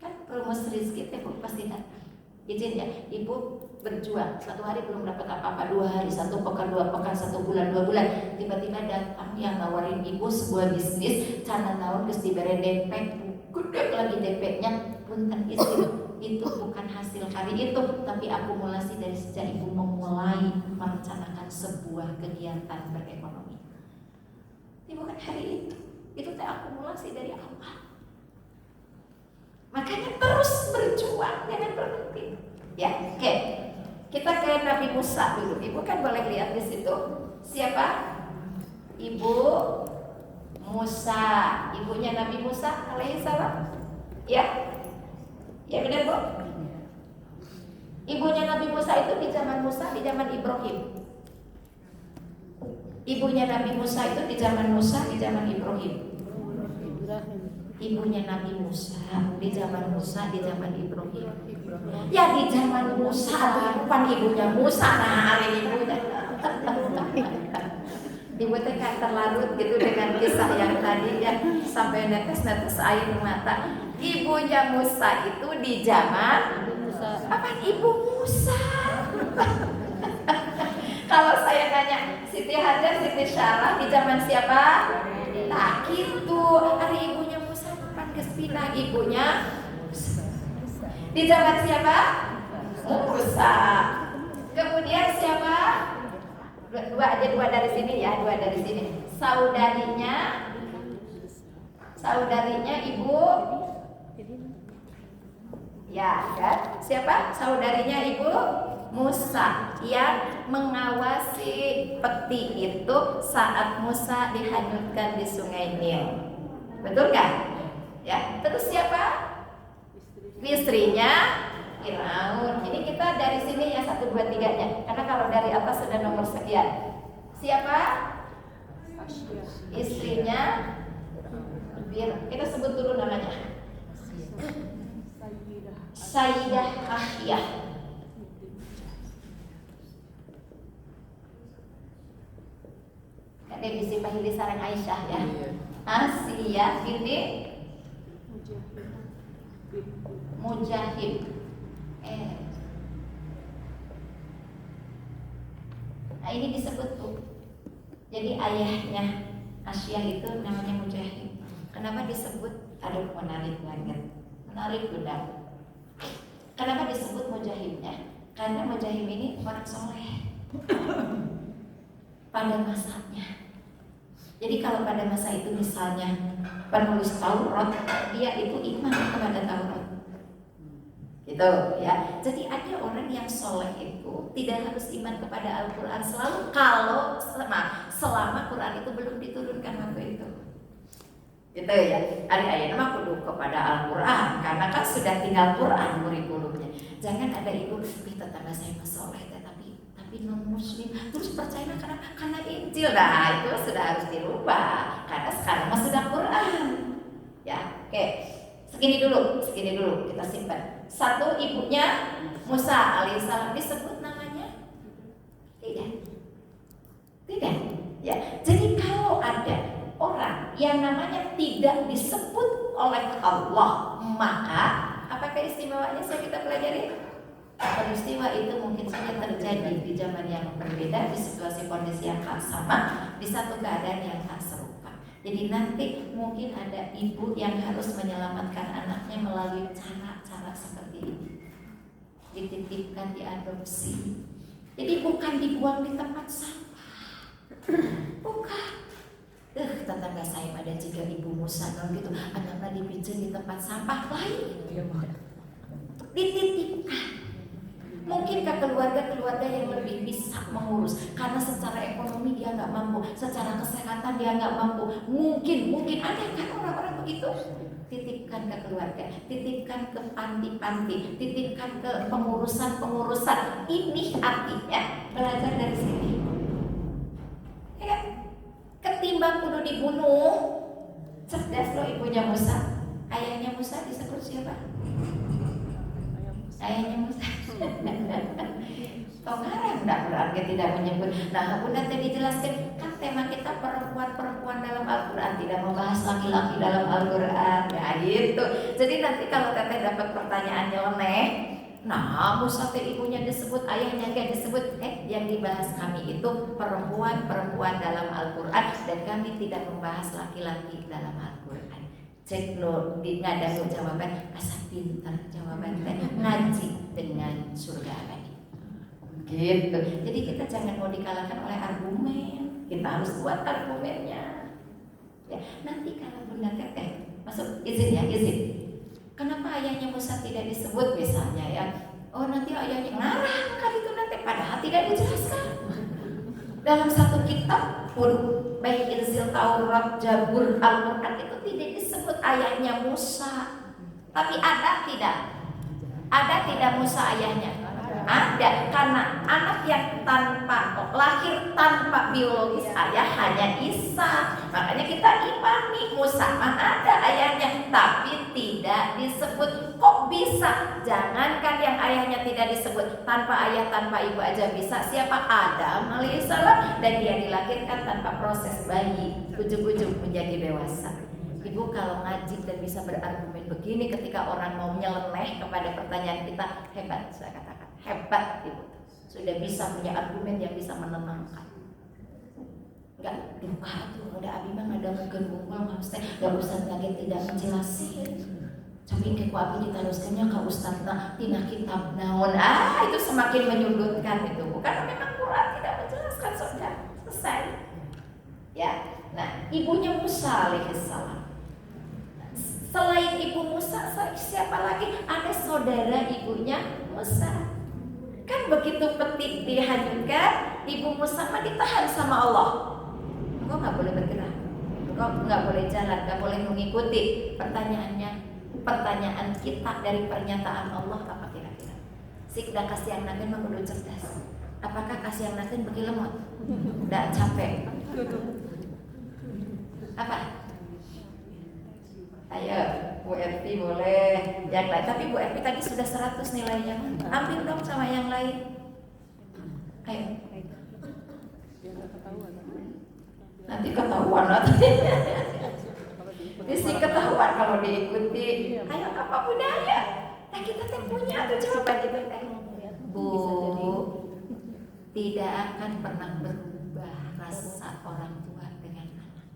Kan rumus rezeki teh pasti datang. Izin ya, ibu berjuang, satu hari belum dapat apa-apa, 2 hari, 1 pekan, 2 pekan, 1 bulan, 2 bulan, tiba-tiba datang yang nawarin ibu sebuah bisnis, karena naon geus dibere DP, gede lagi DP-nya, punten itu bukan hasil hari itu, tapi akumulasi dari sejak ibu memulai merencanakan sebuah kegiatan berekonomi. Ini bukan hari itu teh akumulasi dari Allah. Makanya terus berjuang, jangan berhenti. Ya, oke. Kita ke Nabi Musa dulu. Ibu kan boleh lihat di situ. Siapa? Ibu Musa, ibunya Nabi Musa alaihissalam. Ya, ya benar Bu. Ibunya Nabi Musa itu di zaman Musa, di zaman Ibrahim. Ibunya Nabi Musa itu di zaman Musa, di zaman Ibrahim. Ibrahim. Ibunya Nabi Musa di zaman Musa, di zaman Ibrahim. Ya di zaman Musa atau bukan ibunya Musa, nah hari ibunya. Ibu teh kan terlarut gitu dengan kisah yang tadi ya, sampai netes-netes air mata. Ibunya Musa itu di zaman Musa. apa? Ibu Musa. Kalau saya nanya Siti Hajar, Siti Syarah di zaman siapa? Nah gitu, hari ibunya Musa bukan Gespina, ibunya di zaman siapa? Musa. Kemudian siapa? Dua dari sini ya, dua dari sini. Saudarinya ibu. Ya kan? Siapa? Saudarinya ibu Musa yang mengawasi peti itu saat Musa dihanyutkan di Sungai Nil. Betul kan? Ya. Terus siapa? Istrinya Firaun. Ini kita dari sini ya 1, 2, 3-nya. Karena kalau dari atas sudah nomor sekian. Siapa? Istrinya Firaun. Kita sebut dulu namanya. Sayyidah Asyiyah. Kan dia bisi pahili sareng Aisyah ya. Asyiyah binti Mujahid. Nah ini disebut tuh. Jadi ayahnya Asyiyah itu namanya Mujahid. Kenapa disebut? Aduh menarik banget. Menarik benar. Kenapa disebut Mujahidnya? Karena Mujahid ini orang soleh pada masanya. Jadi kalau pada masa itu misalnya penulis Taurat, dia itu iman kepada Taurat. Gitu ya. Jadi ada orang yang soleh itu tidak harus iman kepada Al-Quran selalu kalau selama Quran itu belum diturunkan waktu itu. Gitu ya. Ada nama kudu kepada Al-Quran karena kan sudah tinggal Quran kurikulumnya. Jangan ada ibu tetangga saya mah soleh tapi non muslim terus percaya karena Injil. Nah itu sudah harus dirubah karena sekarang mah sudah Quran. Ya, oke. Segini dulu kita simpan. 1 ibunya Musa alaihissalam disebut namanya? Tidak. Ya. Jadi kalau ada orang yang namanya tidak disebut oleh Allah, maka apakah istimewanya saya kita pelajari? Peristiwa itu mungkin saja terjadi di zaman yang berbeda, di situasi kondisi yang tak sama, di satu keadaan yang tak serupa. Jadi nanti mungkin ada ibu yang harus menyelamatkan anaknya melalui cara-cara seperti ini. Dititipkan, diadopsi. Jadi bukan dibuang di tempat sampah. Bukan. Tetangga saya ada juga ibu Musa gitu, anaknya dipijat di tempat sampah lain. Dititipkan. Mungkin ke keluarga yang lebih bisa mengurus karena secara ekonomi dia nggak mampu, secara kesehatan dia nggak mampu. Mungkin ada kan orang-orang begitu. Titipkan ke keluarga, titipkan ke panti-panti, titipkan ke pengurusan. Ini artinya belajar dari sini. Ya, ketimbang kudu dibunuh, cerdas loh ibunya Musa. Ayahnya Musa disebut siapa? Ayahnya Musa. Tonggaran enggak berarti tidak menyebut. Nah, Bunda tadi dijelaskan kan tema kita perempuan dalam Al-Quran, tidak membahas laki-laki dalam Al-Quran. Ya gitu. Jadi nanti kalau teteh dapat pertanyaan nyeleneh, nah Musa teh ibunya disebut, ayahnya gak disebut. Yang dibahas kami itu perempuan dalam Al-Quran, dan kami tidak membahas laki-laki dalam Al-Quran. Cek lo di ngadamu jawaban asa pintar jawaban teh ngaji dengan surga abadi. Gitu. Jadi kita jangan mau dikalahkan oleh argumen. Kita harus buat argumennya. Ya, nanti kalau Bunda Teteh masuk izin. Kenapa ayahnya Musa tidak disebut misalnya ya? Oh nanti ayahnya ngarang kali itu nanti padahal tidak dijelaskan. Dalam satu kitab pun baik Injil, Taurat, Zabur, Al-Quran itu tidak disebut ayahnya Musa. Tapi ada tidak? Ada tidak Musa ayahnya? ada, karena anak yang lahir tanpa biologis ayah hanya Isa. Makanya kita imani Musa mah ada ayahnya, tapi tidak disebut. Kok bisa? Jangankan yang ayahnya tidak disebut, tanpa ayah tanpa ibu aja bisa. Siapa? Adam alaihissalam, dan dia dilahirkan tanpa proses bayi, ujung-ujung menjadi dewasa. Ibu kalau ngaji dan bisa berargumen begini ketika orang mau nyeleneh kepada pertanyaan kita, hebat, saya katakan hebat ibu. Sudah bisa punya argumen yang bisa menenangkan. Enggak duka tuh, udah abi mah ada ngegembung maksudnya enggak usah kaget tidak menjelasin. Tapi ke abi diteruskannya ke ustazna tina kitab naon. Itu semakin menyudutkan itu. Bukan memang Quran tidak menjelaskan, sudah selesai. Ya. Nah, ibunya Musa alaihissalam. Selain ibu Musa, siapa lagi? Ada saudara ibunya Musa. Kan begitu peti dihanyutkan, ibu Musa mah ditahan sama Allah. Engkau nggak boleh bergerak, engkau nggak boleh jalan, nggak boleh mengikuti. Pertanyaan kita dari pernyataan Allah apa kira-kira? Sikda kasihan naken mah kudu cerdas. Apakah kasihan naken bagi lemot? Nggak capek. Apa? Ayo, Bu Erti boleh yang lain. Tapi Bu Erti tadi sudah 100 nilainya. Ambil dong sama yang lain. Ayo. Nanti ketahuan nanti. Mesti ketahuan kalau diikuti. Ayo apa budaya? Nah kita teh punya tuh jawaban itu teh. Bu, tidak akan pernah berubah rasa orang tua dengan anak.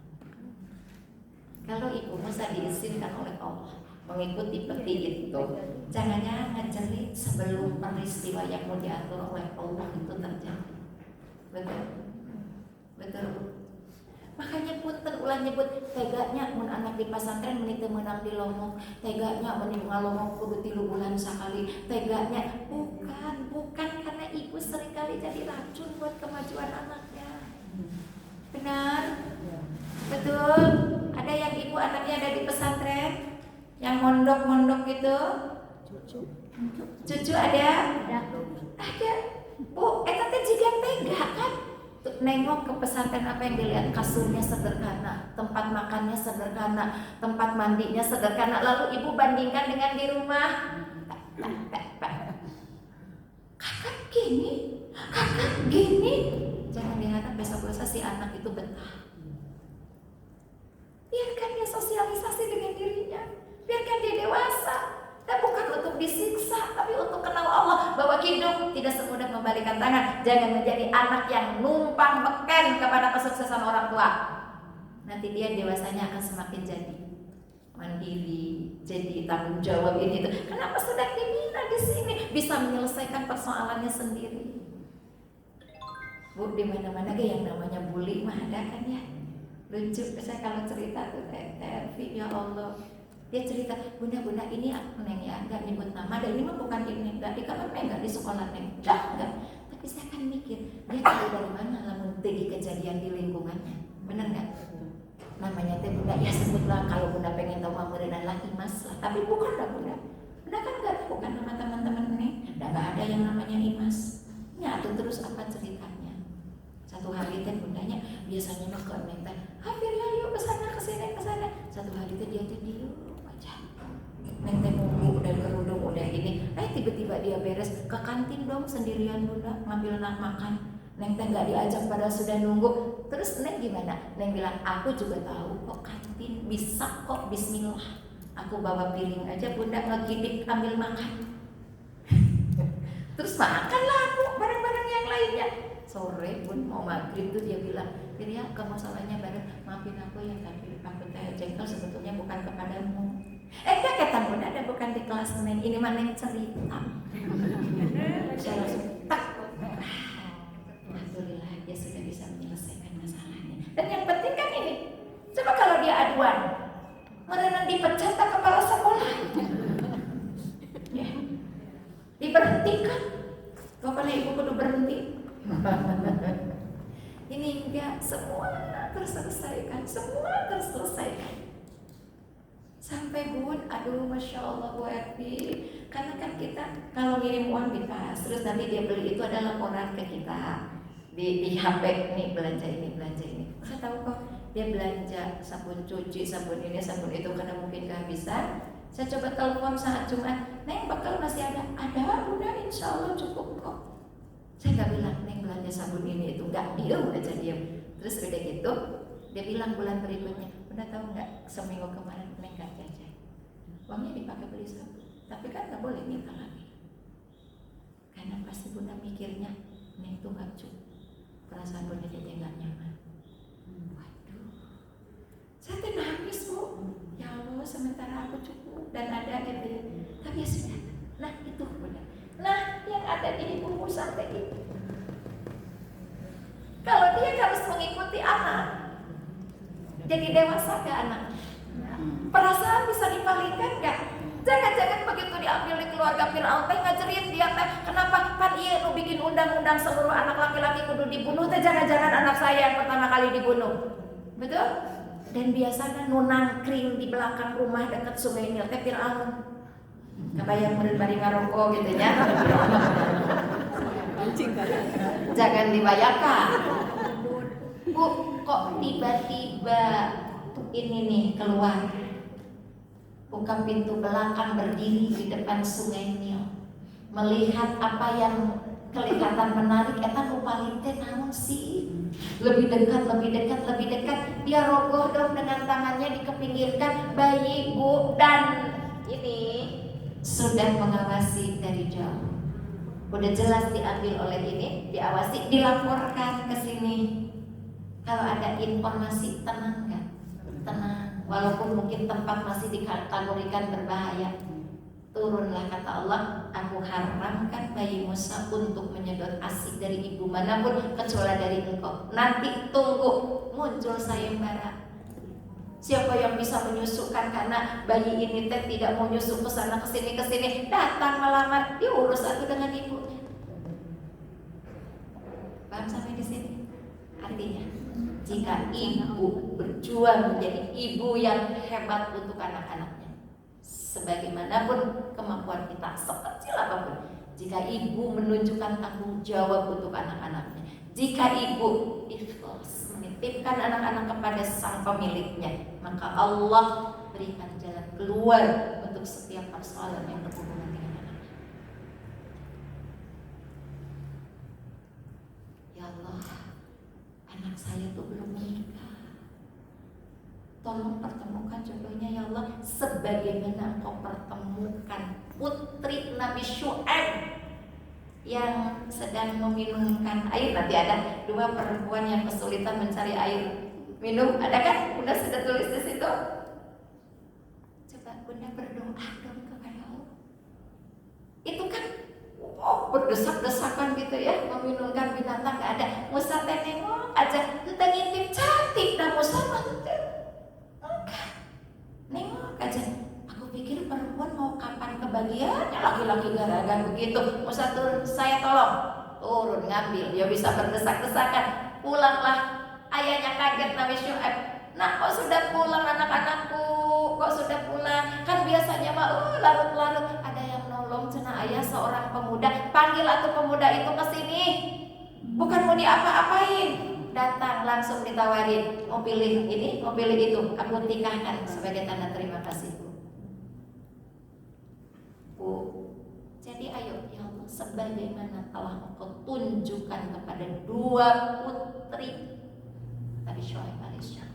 Kalau ibu Musa diizinkan oleh Allah mengikuti peti itu, jangan-jangan cerit sebelum peristiwa yang mau diatur oleh Allah itu terjadi. Betul? Betul. Makanya punten ulah nyebut teganya mun anak di pesantren meuni teu meunang di lomong, teganya meuni ngalomong kudu 3 bulan sakali, teganya bukan karena ibu seringkali jadi racun buat kemajuan anaknya. Benar? Betul? Ada yang ibu anaknya ada di pesantren yang mondok-mondok gitu? Cucu ada? Ada. Bu, eta teh jiga tega kan? Nengok ke pesantren apa yang dilihat, kasurnya sederhana, tempat makannya sederhana, tempat mandinya sederhana, lalu ibu bandingkan dengan di rumah. Kakak gini, jangan diharap besok lusa si anak itu betah. Biarkan dia sosialisasi dengan dirinya, biarkan dia dewasa. Dan bukan untuk disiksa, tapi untuk kenal Allah, bahwa hidup tidak semudah membalikan tangan. Jangan menjadi anak yang numpang beken kepada kesuksesan orang tua. Nanti dia dewasanya akan semakin jadi mandiri, jadi tanggung jawab ini itu. Kenapa sudah dibina di sini bisa menyelesaikan persoalannya sendiri? Bu, di mana-mana yang namanya bully mah ada kan ya. Lucu saya kalau cerita tuh Tervi, ya Allah. Dia cerita, bunda ini aku neng ya, nggak nyebut nama, dan ini mah bukan ini, nggak di kamar neng, nggak di sekolah neng, nggak. Tapi saya kan mikir, dia tahu dari mana lamun tegi kejadian di lingkungannya, bener nggak? Namanya teh bunda, ya sebutlah kalau bunda pengen tahu mamurenan lagi mas lah, tapi bukan lah bunda kan nggak tahu kan nama teman-teman neng, nggak ada yang namanya Imas. Ya tuh terus apa ceritanya? Satu hari teh bundanya biasanya mah ke neng teh, Hafir ya yuk kesana. Satu hari teh dia jadi neng teh nunggu udah kerudung udah ini, tiba-tiba dia beres ke kantin dong sendirian bunda ngambil makan. Neng teh nggak diajak padahal sudah nunggu. Terus neng gimana? Neng bilang aku juga tahu kok kantin bisa kok, Bismillah. Aku bawa piring aja bunda ngegidik ambil makan. Terus makanlah aku barang-barang yang lainnya. Sore pun mau maghrib tuh dia bilang, jadi ya kamu salahnya bareng, maafin aku ya tapi aku teh jengkel sebetulnya bukan kepadamu. Enggak kata bunda ada bukan di kelas neng, ini mah neng cerita. Saya langsung takut. Alhamdulillah dia sudah bisa menyelesaikan masalahnya. Dan yang penting kan ini, coba kalau dia aduan, merenang dipecat ke kepala sekolah, ya, diberhentikan. Pokoknya ibu kudu berhenti. Ini enggak, semua terselesaikan. Sampai bun, aduh masya Allah Bu Erti, Karena kan kita kalau ngirim uang di kas, terus nanti dia beli itu ada laporan ke kita di HP, nih belanja ini, belanja ini. Saya tahu kok dia belanja sabun cuci, sabun ini, sabun itu karena mungkin kehabisan. Saya coba telepon saat Jumat, Neng bakal masih ada? Ada, bunda, insya Allah cukup kok. Saya nggak bilang Neng belanja sabun ini itu, nggak, diem aja diem. Terus udah gitu, dia bilang bulan berikutnya, bunda tahu nggak seminggu kemarin Neng nggak jajan, uangnya dipakai beli sabun. Tapi kan nggak boleh minta lagi, karena pasti bunda mikirnya Neng tuh nggak cukup, perasaan bunda jadi nggak nyaman. Waduh, saya tuh nangis bu, ya Allah sementara aku cukup dan ada gitu ya. Tapi ya sudah, nah itu bunda. Nah yang ada di ibumu sampai itu, kalau dia harus mengikuti anak, jadi dewasa gak anak? Perasaan bisa dipalingkan gak? Jangan-jangan begitu diambil di keluarga Fir'aun teh ngajarin dia teh kenapa kan iya nu bikin undang-undang seluruh anak laki-laki kudu dibunuh teh, jangan-jangan anak saya yang pertama kali dibunuh. Betul? Dan biasanya nu nangkring di belakang rumah dekat Sungai Nil teh Fir'aun. Kebayang meureun bari ngarongko gitu nya. Jangan dibayangkan. Bu, kok tiba-tiba ini nih keluar, buka pintu belakang, berdiri di depan Sungai Nil, melihat apa yang kelihatan menarik. Eta nu paling teh naon sih? Lebih dekat, lebih dekat, lebih dekat. Dia rogoh dong dengan tangannya dikepinggirkan bayi bu, dan ini sudah mengawasi dari jauh. Udah jelas diambil oleh ini, diawasi, dilaporkan ke sini. Kalau ada informasi tenang kan? Tenang, walaupun mungkin tempat masih dikategorikan berbahaya. Turunlah kata Allah, aku haramkan bayi Musa untuk menyedot ASI dari ibu manapun kecuali dari engkau. Nanti tunggu muncul sayembara. Siapa yang bisa menyusukan karena bayi ini teh tidak mau nyusu ke sana ke sini, datang melamar, diurus aku dengan ibunya. Paham sampai di sini? Artinya, jika ibu berjuang menjadi ibu yang hebat untuk anak-anaknya, sebagaimanapun kemampuan kita, sekecil apapun, jika ibu menunjukkan tanggung jawab untuk anak-anaknya, jika ibu ikhlas menitipkan anak-anak kepada sang pemiliknya, maka Allah berikan jalan keluar untuk setiap persoalan yang berhubungan dengan anak. Ya Allah, anak saya tuh belum menikah, tolong pertemukan jodohnya ya Allah, sebagaimana Engkau pertemukan putri Nabi Syuaib yang sedang meminumkan air. Nanti ada dua perempuan yang kesulitan mencari air minum, ada kan? Bunda sudah tulis di situ. Coba Bunda berdoa dong kepada Allah. Itu kan berdesak-desakan gitu ya, meminumkan binatang gak ada. Musa teh nengok aja, entah ngintip cantik dah Musa mantul. Nengok aja. Aku pikir perempuan mau kapan kebagiannya, laki-laki garagan begitu. Musa turun, saya tolong. Turun ngambil, dia bisa berdesak-desakan. Pulanglah, ayahnya kaget Nabi Syuaib. Nah kok sudah pulang anak-anakku, kok sudah pulang? Kan biasanya mah larut-larut. Ada yang nolong cenah ayah seorang pemuda. Panggil atuh pemuda itu ke sini. Bukan mau diapa-apain. Datang langsung ditawarin, mau pilih ini, mau pilih itu, aku nikahkan sebagai tanda terima kasih Bu. Jadi ayo ya Allah, sebagaimana telah Engkau tunjukkan kepada dua putri Nabi Syuaib alaihissalam,